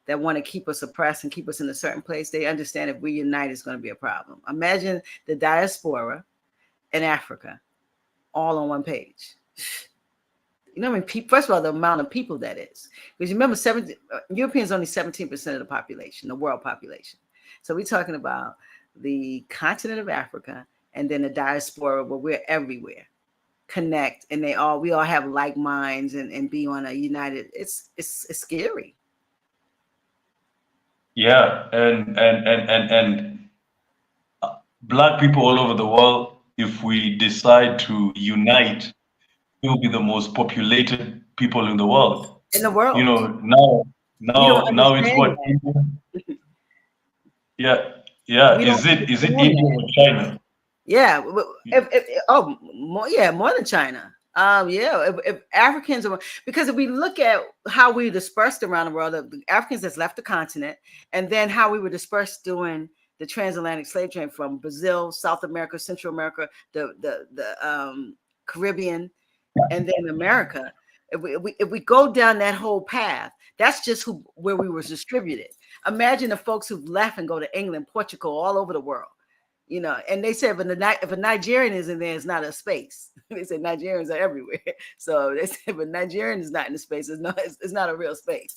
want to keep us oppressed and keep us in a certain place. They understand if we unite, it's going to be a problem. Imagine the diaspora in Africa all on one page. You know what I mean? First of all, the amount of people that is. Because you remember, Europeans only 17% of the population, the world population. So we're talking about the continent of Africa and then the diaspora where we're everywhere. Connect, and we all have like minds and be on a united. It's scary. Yeah, and Black people all over the world, if we decide to unite, we'll be the most populated people in the world. In the world. Now We don't it's what understand India? Yeah. Is it India or China? Yeah. More than China. If Africans are, because if we look at how we dispersed around the world, the Africans that's left the continent, and then how we were dispersed during the transatlantic slave trade from Brazil, South America, Central America, the Caribbean, and then America. If we go down that whole path, that's just where we were distributed. Imagine the folks who left and go to England, Portugal, all over the world. You know, and they said if a Nigerian is in there, it's not a space. They said Nigerians are everywhere. So they said if a Nigerian is not in the space, it's not a real space.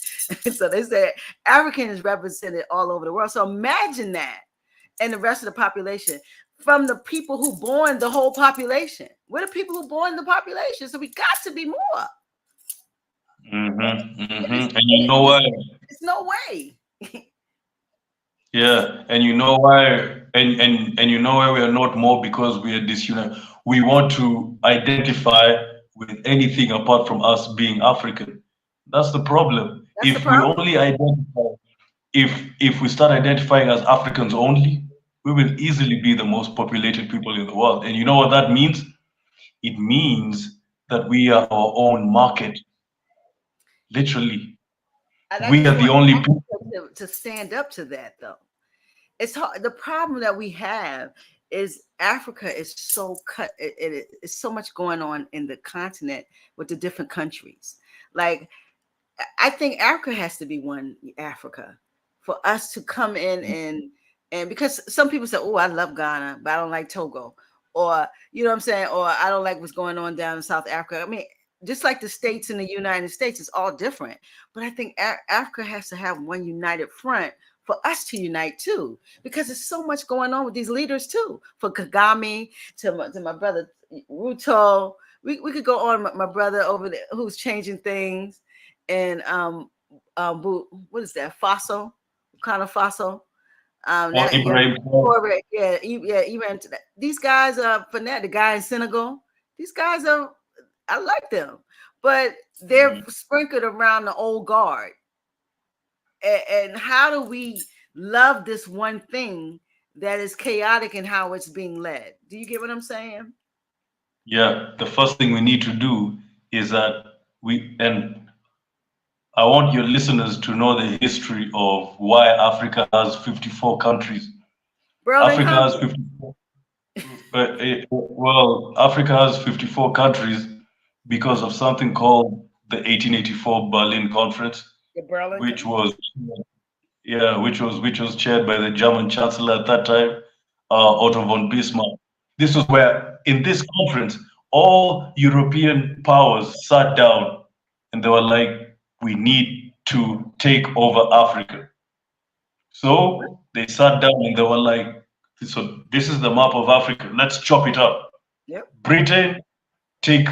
So they said African is represented all over the world. So imagine that, and the rest of the population, from the people who born the whole population. We're the people who born the population. So we got to be more. And you know why? There's no way. Yeah, and you know why? And you know why we are not more, because we are disunited. We want to identify with anything apart from us being African. That's the problem. That's the If problem. we only identify, if we start identifying as Africans only, we will easily be the most populated people in the world. And you know what that means? It means that we are our own market. Literally, And I we just are the want only people. Africa to stand up to that, though. It's hard. The problem that we have is Africa is so cut. It's so much going on in the continent with the different countries. Like, I think Africa has to be one Africa for us to come in and because some people say, oh, I love Ghana, but I don't like Togo. Or, you know what I'm saying? Or I don't like what's going on down in South Africa. I mean, just like the states in the United States, it's all different. But I think Africa has to have one united front for us to unite too, because there's so much going on with these leaders too. For Kagame, to my brother Ruto, we could go on. My brother over there who's changing things, and what is that? Faso, kind of Faso. Ibrahim. Even these guys are fanatic. The guy in Senegal, these guys are. I like them, but they're sprinkled around the old guard. And how do we love this one thing that is chaotic in how it's being led? Do you get what I'm saying? Yeah, the first thing we need to do is that and I want your listeners to know the history of why Africa has 54 countries. Africa has 54. Well, Africa has 54 countries because of something called the 1884 Berlin Conference, which was chaired by the German Chancellor at that time, Otto von Bismarck. This was where, in this conference, all European powers sat down and they were like, we need to take over Africa. So they sat down and they were like, so this is the map of Africa. Let's chop it up. Yep. Britain, take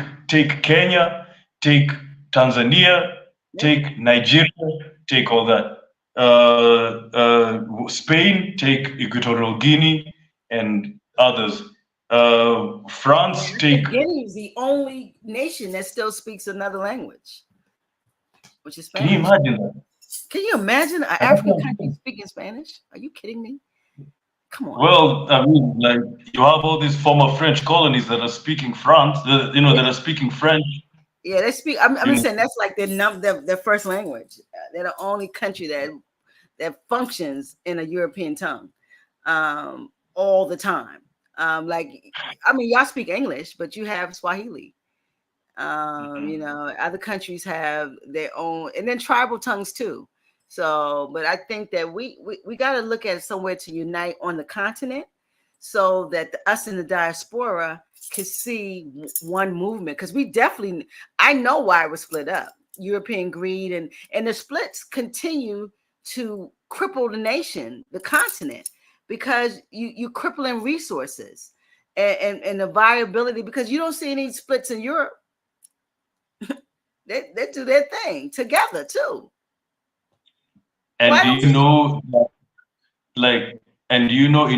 Kenya, take Tanzania, take Nigeria, take all that. Spain, take Equatorial Guinea and others. France, take. Guinea is the only nation that still speaks another language, which is Spanish. Can you imagine that? Can you imagine an African country speaking Spanish? Are you kidding me? Come on. Well, I mean, like, you have all these former French colonies that are speaking that are speaking French. Yeah, they speak. I'm just saying that's like their first language. They're the only country that functions in a European tongue all the time. Y'all speak English, but you have Swahili. You know, other countries have their own, and then tribal tongues too. So, but I think that we got to look at somewhere to unite on the continent, so that us in the diaspora can see one movement. Because I know why it was split up. European greed and the splits continue to cripple the nation, the continent, because you crippling resources and the viability, because you don't see any splits in Europe. They do their thing together too. And in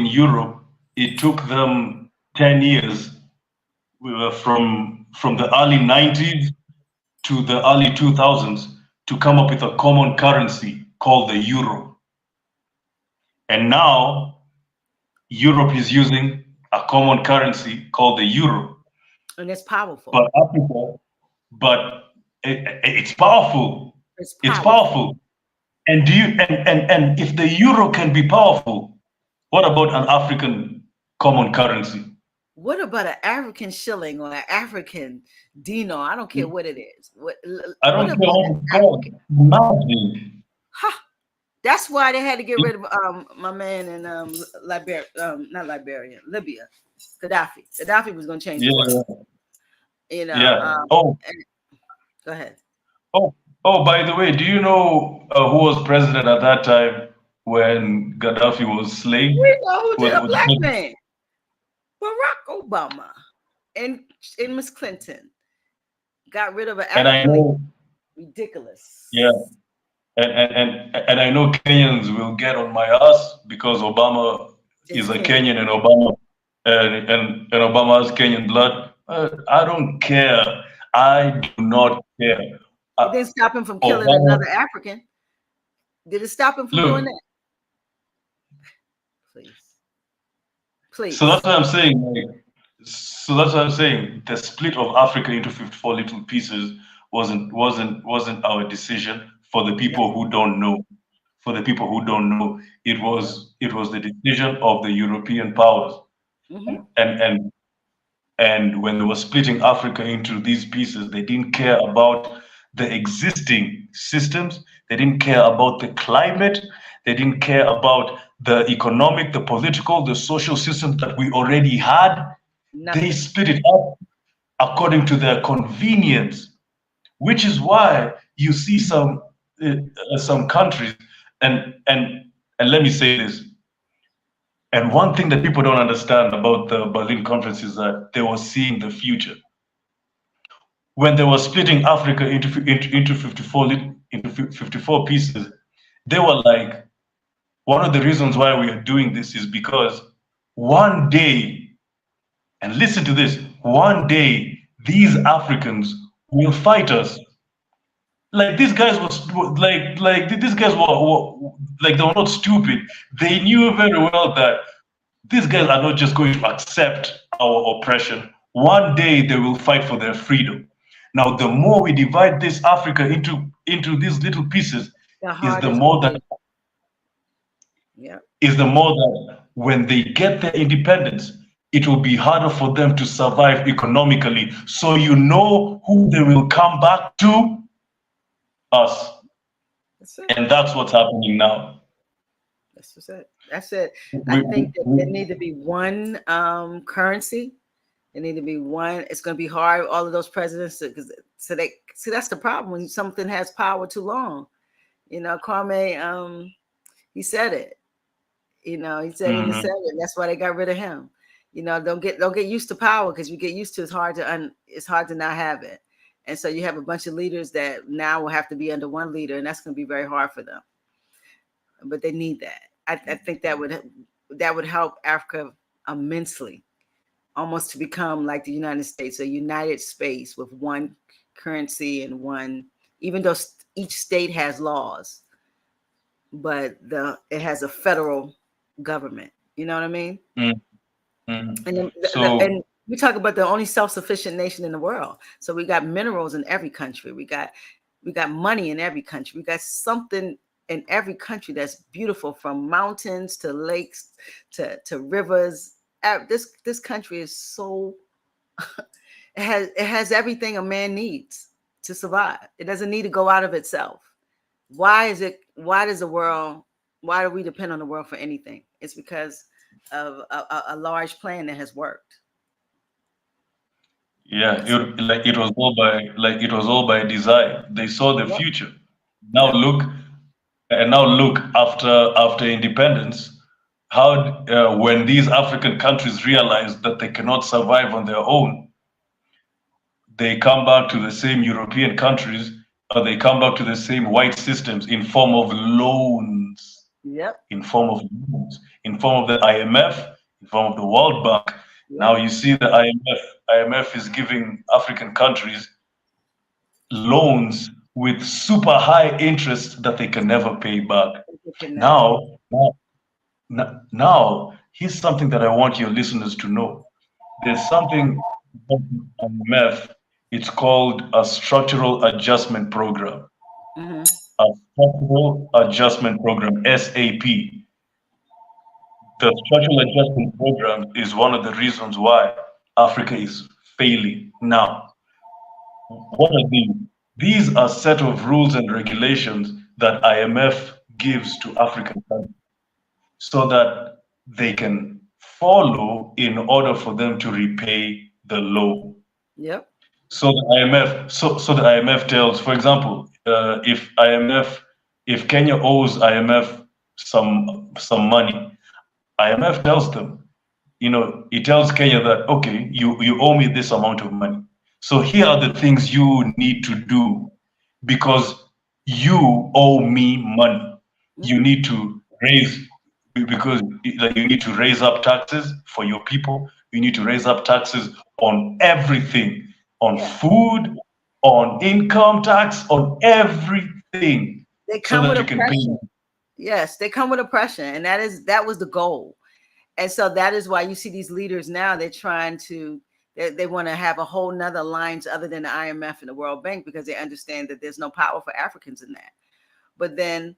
Europe, it took them 10 years. We were from the early 90s to the early 2000s to come up with a common currency called the euro. And now Europe is using a common currency called the euro. And it's powerful. But Africa, it's powerful. It's powerful. And and if the euro can be powerful, what about an African common currency? What about an African shilling or an African dino? I don't care what it is. I don't care what it's called. Imagine. That's why they had to get rid of my man in Liberia, not Liberia, Libya, Gaddafi. Gaddafi was going to change the world. You know. Yeah. Go ahead. Oh, by the way, do you know who was president at that time when Gaddafi was slain? We know who did a black man. Barack Obama and Miss Clinton got rid of an African. Ridiculous. Yeah. And I know Kenyans will get on my ass because Obama is a Kenyan and Obama has Kenyan blood. I don't care. I do not care. It didn't stop him from killing another African. Did it stop him from doing that? Please. So that's what I'm saying. The split of Africa into 54 little pieces wasn't our decision. For the people who don't know, it was the decision of the European powers. And when they were splitting Africa into these pieces, they didn't care about the existing systems. They didn't care about the climate. They didn't care about the economic, the political, the social systems that we already had. They split it up according to their convenience, which is why you see some countries, and let me say this. And one thing that people don't understand about the Berlin Conference is that they were seeing the future. When they were splitting Africa into 54 pieces, they were like, one of the reasons why we are doing this is because one day, and listen to this, one day these Africans will fight us. Like these guys were like these guys were like, they were not stupid. They knew very well that these guys are not just going to accept our oppression. One day they will fight for their freedom. Now, the more we divide this Africa into these little pieces, is the more that when they get their independence, it will be harder for them to survive economically. So you know who they will come back to? Us. And that's what's happening now. That's it. I think that there need to be one currency. There need to be one. It's going to be hard. All of those presidents, because that's the problem when something has power too long. You know, Kwame, he said it. You know, he said it. That's why they got rid of him. You know, don't get used to power, because you get used to it's hard to not have it. And so you have a bunch of leaders that now will have to be under one leader, and that's going to be very hard for them. But they need that. I think that would help Africa immensely, almost to become like the United States, a united space with one currency and one. Even though each state has laws, but it has a federal government. You know what I mean? And we talk about the only self-sufficient nation in the world. So we got minerals in every country. We got money in every country. We got something in every country that's beautiful, from mountains to lakes to rivers. This country is so it has everything a man needs to survive. It doesn't need to go out of itself. Why do we depend on the world for anything? It's because of a large plan that has worked. Yeah, it was all by design. They saw the future. Now look after independence, how when these African countries realize that they cannot survive on their own, they come back to the same European countries, or they come back to the same white systems in form of loans. In form of the IMF, in form of the World Bank. Now you see the IMF is giving African countries loans with super high interest that they can never pay back. Now, here's something that I want your listeners to know. There's something about the IMF. It's called a structural adjustment program. A structural adjustment program, SAP. The structural adjustment program is one of the reasons why Africa is failing now. What are these? These are a set of rules and regulations that IMF gives to African countries so that they can follow in order for them to repay the loan. Yep. So the IMF tells, for example, if Kenya owes IMF some money, IMF tells them, it tells Kenya that, okay, you owe me this amount of money. So here are the things you need to do because you owe me money. You need to because you need to raise up taxes for your people. You need to raise up taxes on everything, on food, on income tax, on everything, They so come that with you can pay. oppression. Yes, they come with oppression, and that was the goal. And so that is why you see these leaders now, they're trying to, they want to have a whole nother lines other than the IMF and the World Bank, because they understand that there's no power for Africans in that. But then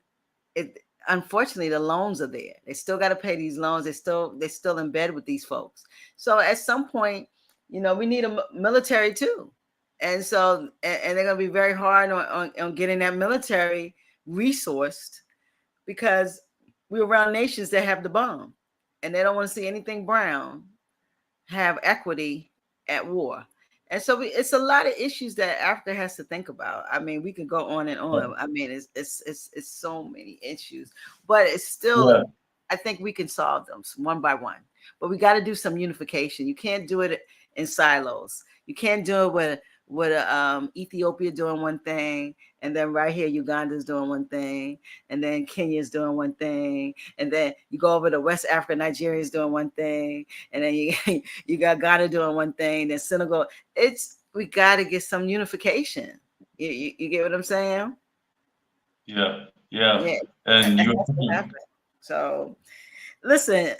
unfortunately, the loans are there. They still got to pay these loans. They're still in bed with these folks. So at some point, we need a military too. And so, and they're going to be very hard on getting that military resourced, because we're around nations that have the bomb, and they don't want to see anything brown have equity at war. And so it's a lot of issues that Africa has to think about. I mean, we could go on and on. I mean, it's so many issues, but it's still, I think we can solve them one by one. But we got to do some unification. You can't do it in silos. You can't do it with Ethiopia doing one thing, and then right here Uganda's doing one thing, and then Kenya's doing one thing, and then you go over to West Africa, Nigeria's doing one thing, and then you got Ghana doing one thing, then Senegal. We got to get some unification. You get what I'm saying? Yeah. And that's what happened. So listen,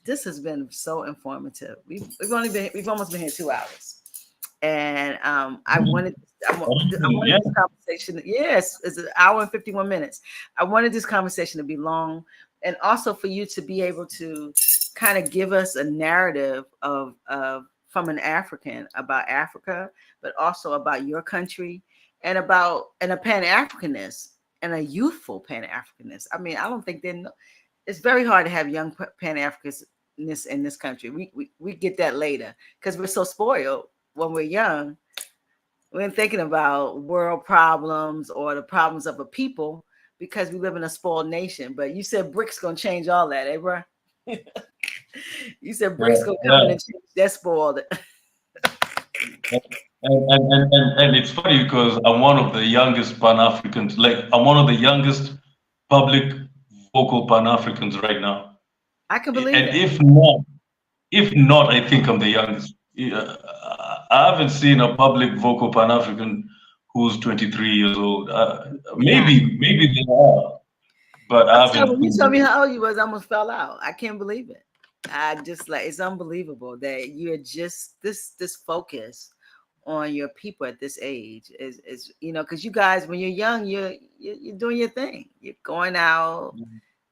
this has been so informative. We've almost been here 2 hours. And I wanted this conversation. Yes, it's an hour and 51 minutes. I wanted this conversation to be long, and also for you to be able to kind of give us a narrative of from an African about Africa, but also about your country, and a Pan-Africanist and a youthful Pan-Africanist. I mean, I don't think it's very hard to have young Pan-Africanists in this country. We get that later because we're so spoiled. When we're young, we ain't thinking about world problems or the problems of a people, because we live in a spoiled nation. But you said BRICS gonna change all that, eh, bro? You said BRICS gonna come in and change that spoiled. And it's funny because I'm one of the youngest Pan-Africans. Like, I'm one of the youngest public vocal Pan-Africans right now. I can believe it. And if not, I think I'm the youngest. I haven't seen a public vocal Pan-African who's 23 years old. Maybe they are, but I haven't. When you told me how old you was, I almost fell out. I can't believe it. I just it's unbelievable that you're just this focus on your people at this age is because you guys, when you're young, you're doing your thing. You're going out,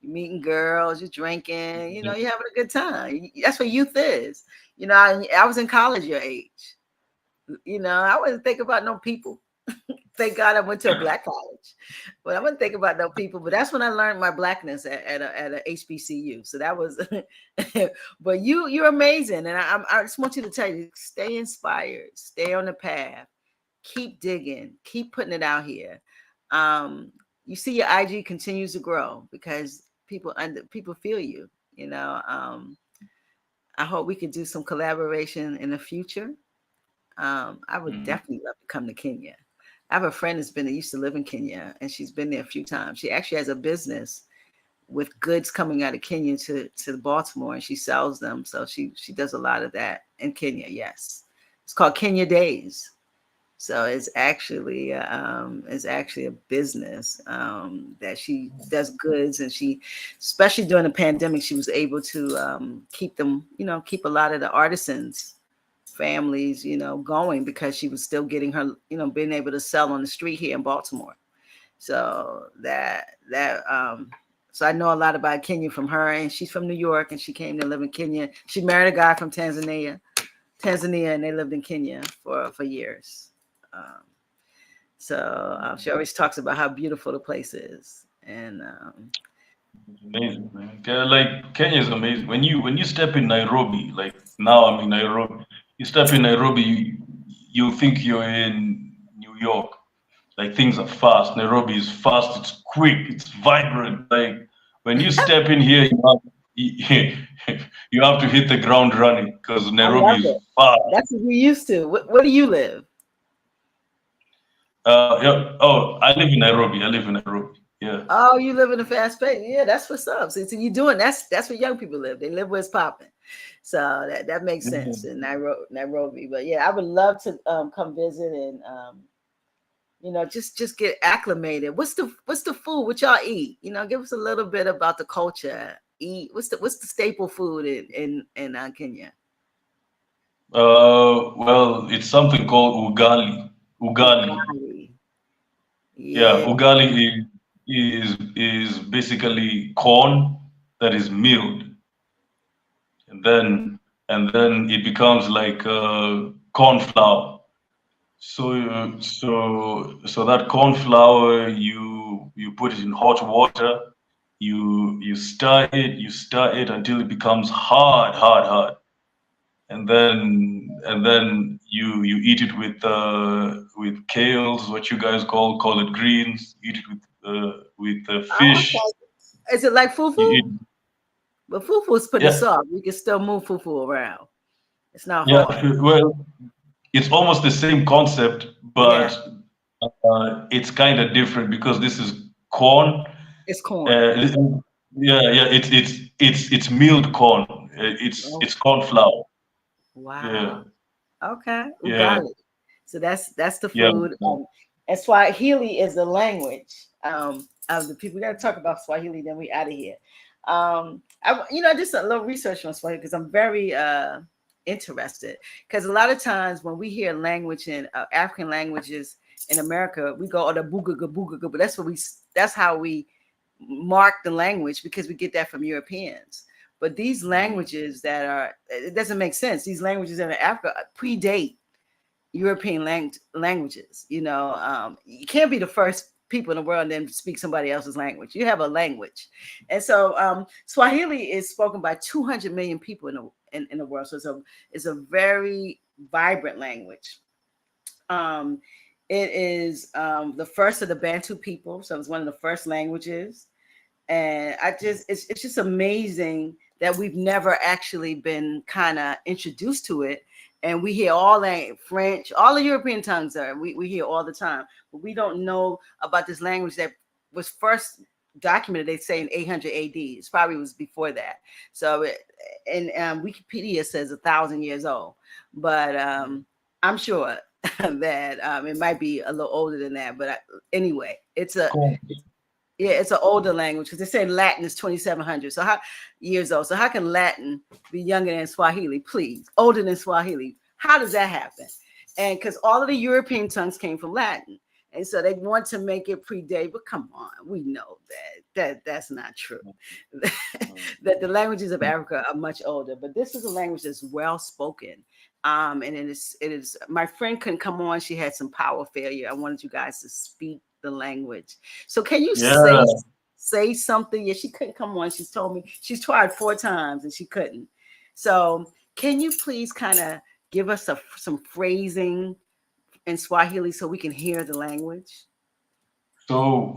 you're meeting girls, you're drinking, you're having a good time. That's what youth is. I was in college your age. I wasn't thinking about no people. Thank God I went to a black college, but I wouldn't think about no people. But that's when I learned my blackness at a HBCU. So that was, but you're amazing, and I just want you to tell you, stay inspired, stay on the path, keep digging, keep putting it out here. You see your IG continues to grow because people feel you. I hope we could do some collaboration in the future. I would definitely love to come to Kenya. I have a friend that used to live in Kenya, and she's been there a few times. She actually has a business with goods coming out of Kenya to Baltimore, and she sells them. So she does a lot of that in Kenya. Yes, it's called Kenya Days. So it's actually a business that she does goods, and she, especially during the pandemic, she was able to keep them, keep a lot of the artisans families, going, because she was still getting her, being able to sell on the street here in Baltimore. So so I know a lot about Kenya from her, and she's from New York, and she came to live in Kenya. She married a guy from Tanzania, and they lived in Kenya for years. She always talks about how beautiful the place is. And Amazing, man. Like Kenya is amazing. When you step in Nairobi, like now I'm in Nairobi. You step in Nairobi, you think you're in New York. Like things are fast. Nairobi is fast. It's quick. It's vibrant. Like when you step in here, you have to hit the ground running because I Nairobi love is it. fast. That's what we used to. Where do you live? Yeah. Oh, I live in Nairobi. I live in Nairobi. Yeah. Oh, you live in a fast pace. Yeah, that's what's up. So you doing that's where young people live. They live where it's popping. So that makes sense in Nairobi. But yeah, I would love to come visit and just get acclimated. What's the food? What y'all eat? Give us a little bit about the culture. Eat. What's the staple food in Kenya? Well, it's something called ugali. Ugali. Ugali. Yeah, Yeah. ugali is basically corn that is milled, and then it becomes like corn flour. So that corn flour you put it in hot water, you stir it until it becomes hard, and then you eat it with kales, what you guys call it greens. Eat it with Oh, fish. okay. Is it like You fufu? eat, But fufu is pretty yeah, soft. You can still move fufu around. It's not yeah. hard. Well, it's almost the same concept, Yeah, but it's kind of different because this is corn. it's corn. Uh, yeah. It's milled corn. Oh, It's corn flour. wow. Yeah, Okay, yeah, ugali. So that's the yeah. food. And Swahili is the language of the people. We got to talk about Swahili, then we out of here. I did a little research on Swahili because I'm very interested. Because a lot of times when we hear language in African languages in America, we go, oh, the booga booga, but that's how we mark the language because we get that from Europeans. But these languages it doesn't make sense. These languages in Africa predate European languages. You can't be the first people in the world and then speak somebody else's language. You have a language. And so Swahili is spoken by 200 million people in the world. So it's a very vibrant language. It is the first of the Bantu people. So it's one of the first languages. And it's just amazing that we've never actually been kind of introduced to it. And we hear all that French, all the European tongues we hear all the time, but we don't know about this language that was first documented, they say, in 800 AD. It probably was before that. So Wikipedia says 1,000 years old, but I'm sure that it might be a little older than that. But anyway, Cool. it's an older language because they say Latin is 2,700 years old. So how can Latin be younger than Swahili? Please, older than Swahili. How does that happen? And because all of the European tongues came from Latin, and so they want to make it predate. But come on, we know that's not true. That the languages of Africa are much older. But this is a language that's well spoken. And it is. My friend couldn't come on. She had some power failure. I wanted you guys to speak the language. So can you say something? Yeah, she couldn't come on. She's told me she's tried 4 times and she couldn't. So can you please kind of give us some phrasing in Swahili so we can hear the language? So,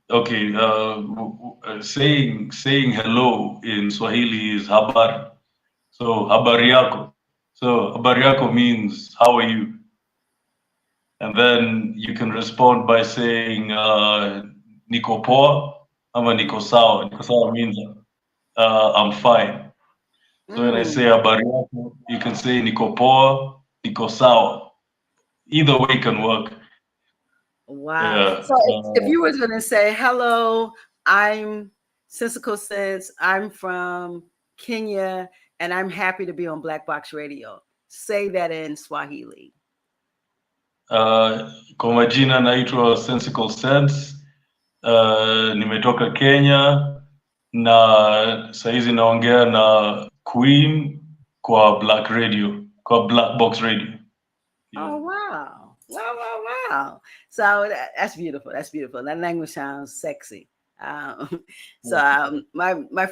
okay, saying hello in Swahili is habari. So habari yako. So habari yako means how are you? And then you can respond by saying niko poa ama niko sawa. Niko sawa means I'm fine. So when I say habari yako, you can say niko poa, niko sawa. Either way can work. Wow. Yeah. So if you were going to say, hello, I'm Sensical Sense, I'm from Kenya, and I'm happy to be on Black Box Radio, say that in Swahili. Kwa majina naitwa Sensical Sense. Nimetoka Kenya na saizi naongea na Queen kwa Black Radio, kwa Black Box Radio. Yeah. Oh, wow. wow. So that's beautiful. That's beautiful. That language sounds sexy. My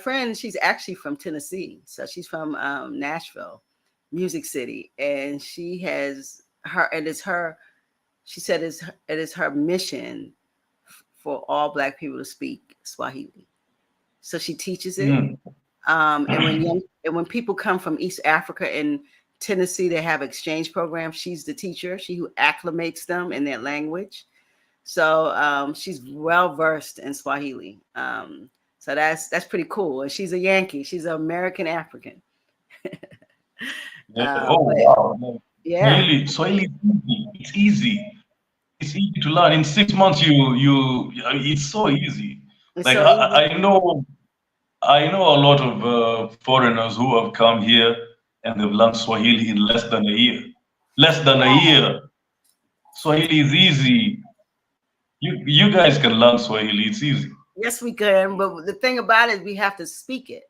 friend, she's actually from Tennessee. So she's from Nashville, Music City, and she has her. It is her. She said it is her mission for all Black people to speak Swahili. So she teaches it. Mm. And when people come from East Africa and Tennessee, they have exchange programs. She's the teacher. She who acclimates them in their language. So she's well versed in Swahili. So that's pretty cool. And she's a Yankee. She's an American African. Yeah. Oh wow. Yeah, Swahili is easy. It's easy. It's easy to learn. In 6 months, it's so easy. it's Like so easy. I know a lot of foreigners who have come here and they've learned Swahili in less than a year. Less than a year. Swahili is easy. You guys can learn Swahili. It's easy. Yes, we can. But the thing about it, we have to speak it.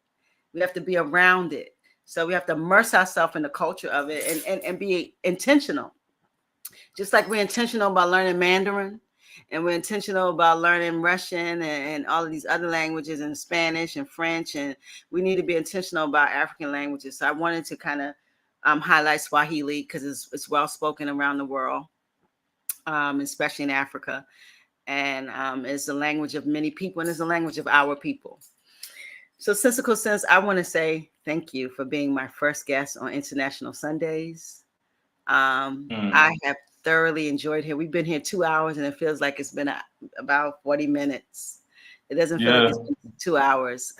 We have to be around it. So we have to immerse ourselves in the culture of it and be intentional. Just like we're intentional about learning Mandarin, and we're intentional about learning Russian and all of these other languages, and Spanish and French, and we need to be intentional about African languages. So I wanted to kind of highlight Swahili because it's well spoken around the world, especially in Africa, and it's the language of many people, and it's the language of our people. So Sensical Sense, I want to say thank you for being my first guest on International Sundays. I have thoroughly enjoyed here. We've been here 2 hours and it feels like it's been about 40 minutes. It doesn't feel like it's been 2 hours.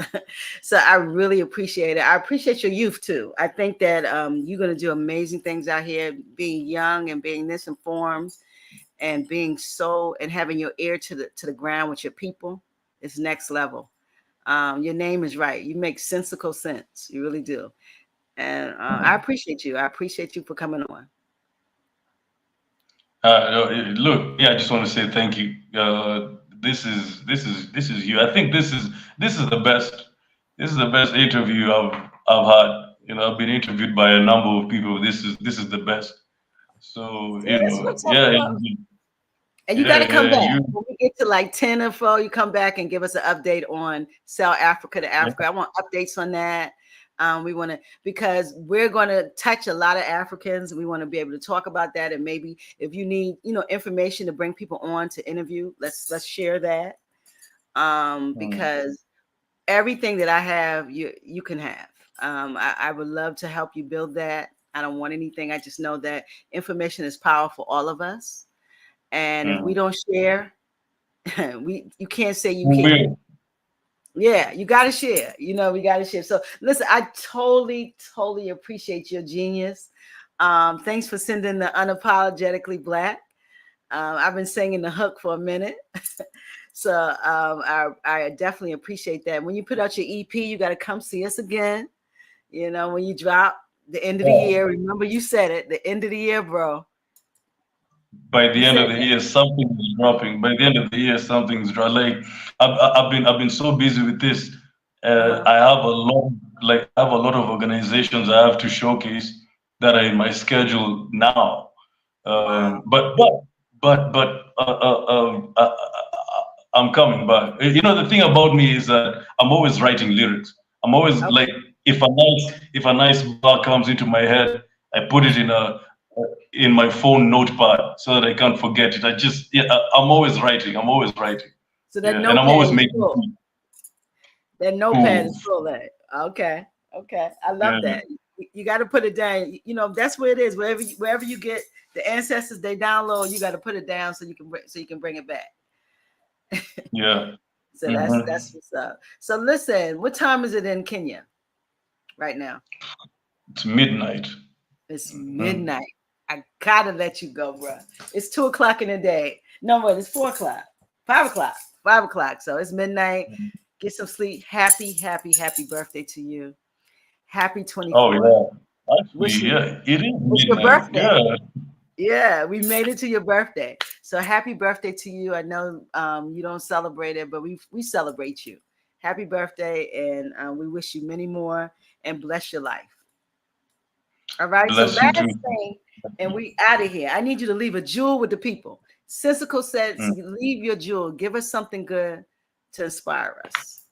So I really appreciate it. I appreciate your youth too. I think that you're going to do amazing things out here, being young and being this informed and being and having your ear to the ground with your people is next level. Your name is right. You make sensical sense. You really do. And I appreciate you. I appreciate you for coming on. Look, yeah, I just want to say thank you. This is you. I think this is the best. This is the best interview I've had. You know, I've been interviewed by a number of people. This is the best. So Yeah, that's what I'm talking yeah, about. And you got to come back. you, When we get to like 10 or 4, you come back and give us an update on South Africa to Africa. I want updates on that. We want to, because we're going to touch a lot of Africans. We want to be able to talk about that. And maybe if you need, information to bring people on to interview, let's share that. Because everything that I have, you can have. I would love to help you build that. I don't want anything. I just know that information is power for all of us. And if we don't share, you can't say you can't. Yeah, you got to share. We got to share. So listen, I totally appreciate your genius. Thanks for sending the Unapologetically Black. I've been singing the hook for a minute. So I definitely appreciate that. When you put out your EP, you got to come see us again. When you drop the end of the year, remember you said it, the end of the year, bro. By the end of the year, something is dropping. By the end of the year, something's dropping. Like I've been so busy with this. I have a lot of organizations I have to showcase that are in my schedule now. Wow. But I'm coming back. The thing about me is that I'm always writing lyrics. I'm always like, if a nice bar comes into my head, I put it in my phone notepad so that I can't forget it. I'm always writing. So that and I'm always making full. That notepad is full of it. Okay. I love that. You got to put it down. That's where it is. Wherever you get the ancestors, they download. You got to put it down so you can bring it back. Yeah. So that's what's up. So listen, what time is it in Kenya right now? It's midnight. It's midnight. I gotta let you go, bro. It's 2 o'clock in the day. No, wait, it's 4 o'clock, 5 o'clock, 5 o'clock. So it's midnight. Get some sleep. Happy birthday to you. Happy 24th. Oh yeah. Actually, it is midnight. Your birthday. Yeah. Yeah, we made it to your birthday. So happy birthday to you. I know you don't celebrate it, but we celebrate you. Happy birthday, and we wish you many more and bless your life. All right. So Bless you last too. thing, and we out of here. I need you to leave a jewel with the people. Sensical Sense, leave your jewel. Give us something good to inspire us.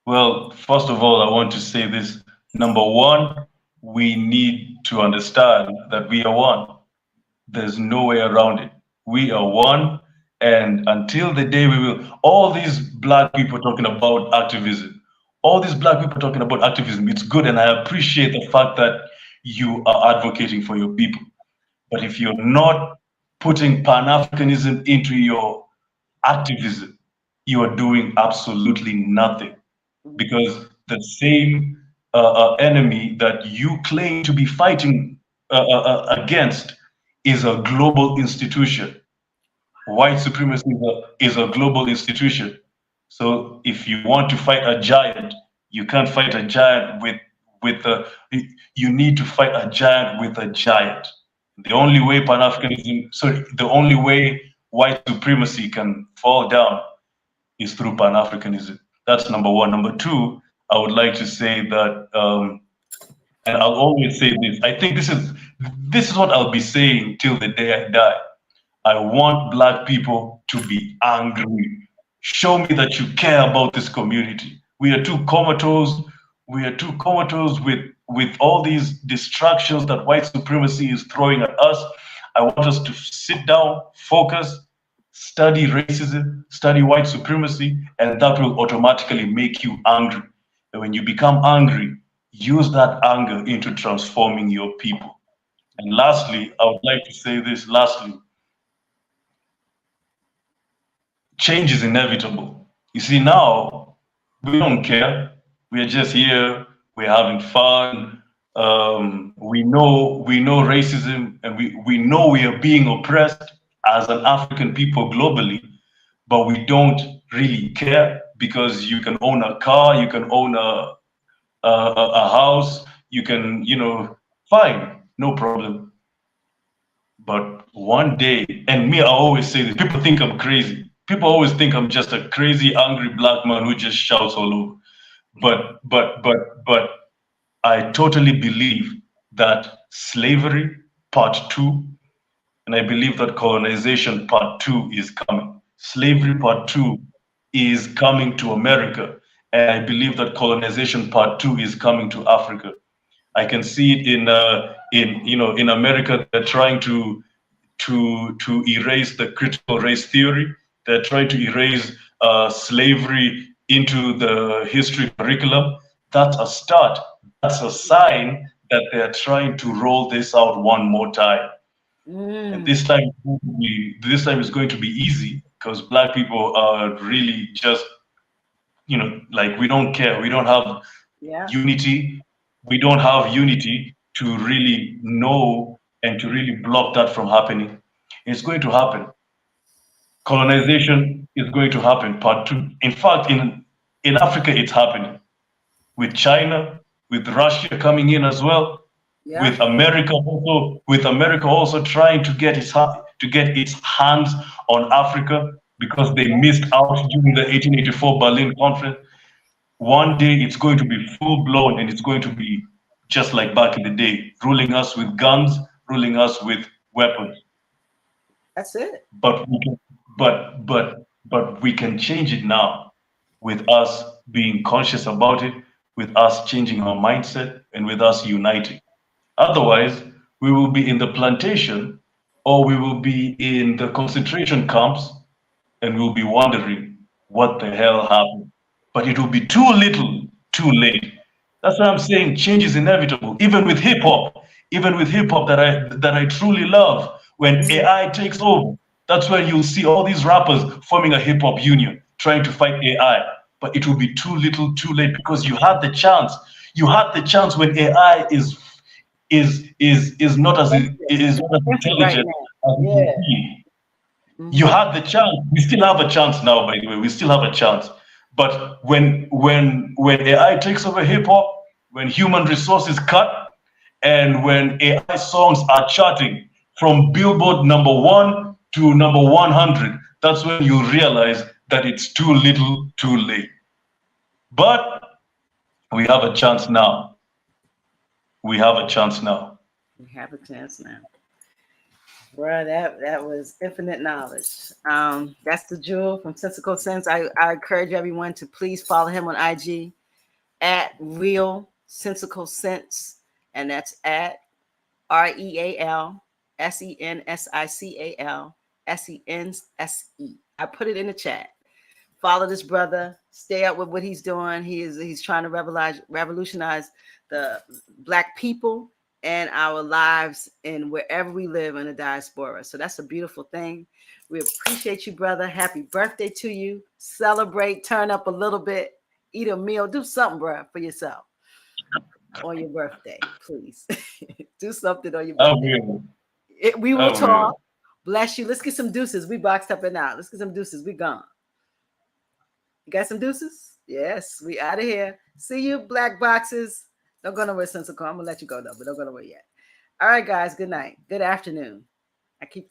Well, first of all, I want to say this. Number one, we need to understand that we are one. There's no way around it. We are one. And until the day we will, all these black people talking about activism, all these black people talking about activism, it's good. And I appreciate the fact that you are advocating for your people. But if you're not putting Pan-Africanism into your activism, you are doing absolutely nothing, because the same enemy that you claim to be fighting against is a global institution. White supremacy is a global institution. So if you want to fight a giant, you can't fight a giant with a. You need to fight a giant with a giant. The only way Pan-Africanism, sorry, the only way white supremacy can fall down is through Pan-Africanism. That's number one. Number two, I would like to say that, and I'll always say this. I think this is what I'll be saying till the day I die. I want black people to be angry. Show me that you care about this community. We are too comatose. We are too comatose with all these distractions that white supremacy is throwing at us. I want us to sit down, focus, study racism, study white supremacy, and that will automatically make you angry. And when you become angry, use that anger into transforming your people. And lastly, I would like to say this, change is inevitable. You see, now we don't care. We are just here. We're having fun. We know racism, and we know we are being oppressed as an African people globally, but we don't really care, because you can own a car, you can own a house, you can, fine, no problem. But one day, and me, I always say this, people think I'm crazy. People always think I'm just a crazy, angry black man who just shouts all over. But I totally believe that slavery part 2, and I believe that colonization part 2 is coming. Slavery part 2 is coming to America, and I believe that colonization part 2 is coming to Africa. I can see it in America. They're trying to erase the critical race theory. They're trying to erase slavery into the history curriculum. That's a start. That's a sign that they're trying to roll this out one more time. And this time is going to be easy, because black people are really just, like, we don't care. We don't have unity. We don't have unity to really know and to really block that from happening. It's going to happen. Colonization is going to happen, part 2. In fact, in Africa, it's happening. With China, with Russia coming in as well, with America also trying to get its hands on Africa, because they missed out during the 1884 Berlin Conference. One day it's going to be full blown, and it's going to be just like back in the day, ruling us with guns, ruling us with weapons. That's it. But we can change it now, with us being conscious about it, with us changing our mindset, and with us uniting. Otherwise, we will be in the plantation, or we will be in the concentration camps, and we'll be wondering what the hell happened. But it will be too little, too late. That's why I'm saying change is inevitable. Even with hip hop that I truly love. When AI takes over, that's when you'll see all these rappers forming a hip hop union, trying to fight AI. But it will be too little, too late, because you had the chance. You had the chance when AI is not as intelligent as it would be. You had the chance. We still have a chance now, by the way. We still have a chance. But when AI takes over hip hop, when human resources cut, and when AI songs are charting from Billboard #1 to #100, that's when you realize that it's too little, too late. But we have a chance now. we have a chance now. We have a chance now. Bro, that was infinite knowledge. That's the Jewel from Sensical Sense. I encourage everyone to please follow him on IG at Real Sensical Sense, and that's at ReAL SensiCalSense. I put it in the chat. Follow this brother. Stay up with what he's doing. He's trying to revolutionize the Black people and our lives in wherever we live in the diaspora. So that's a beautiful thing. We appreciate you, brother. Happy birthday to you. Celebrate, turn up a little bit, eat a meal, do something, bro, for yourself on your birthday, please. Do something on your birthday. We will talk. Bless you. Let's get some deuces. We boxed up and out. Let's get some deuces. We gone. You got some deuces? Yes, we out of here. See you, black boxes. Don't go nowhere, Sensical. I'm going to let you go, though, but don't go nowhere yet. All right, guys. Good night. Good afternoon. I keep